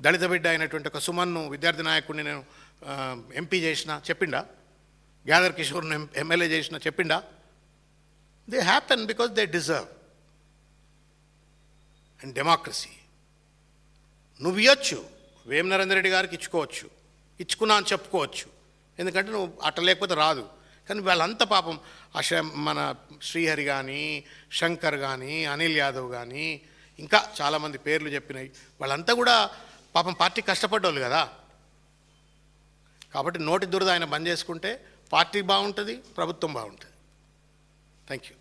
దళిత బిడ్డ అయినటువంటి ఒక సుమన్ను విద్యార్థి నాయకుడిని నేను ఎంపీ చేసిన చెప్పిండా? గ్యాదర్ కిషోర్ను ఎమ్మెల్యే చేసిన చెప్పిండా? They happen because they deserve. And democracy నువ్వు ఇవ్వచ్చు, వేం నరేందర్ రెడ్డి గారికి ఇచ్చుకోవచ్చు, ఇచ్చుకున్నా అని చెప్పుకోవచ్చు, ఎందుకంటే నువ్వు అట్ట లేకపోతే రాదు. కానీ వాళ్ళంతా పాపం మన శ్రీహరి కానీ, శంకర్ కానీ, అనిల్ యాదవ్ కానీ, ఇంకా చాలామంది పేర్లు చెప్పినాయి, వాళ్ళంతా కూడా పాపం పార్టీ కష్టపడ్డోళ్ళు కదా. కాబట్టి నోటి దురద ఆయన బంద్ చేసుకుంటే పార్టీ బాగుంటుంది, ప్రభుత్వం బాగుంటుంది. Thank you.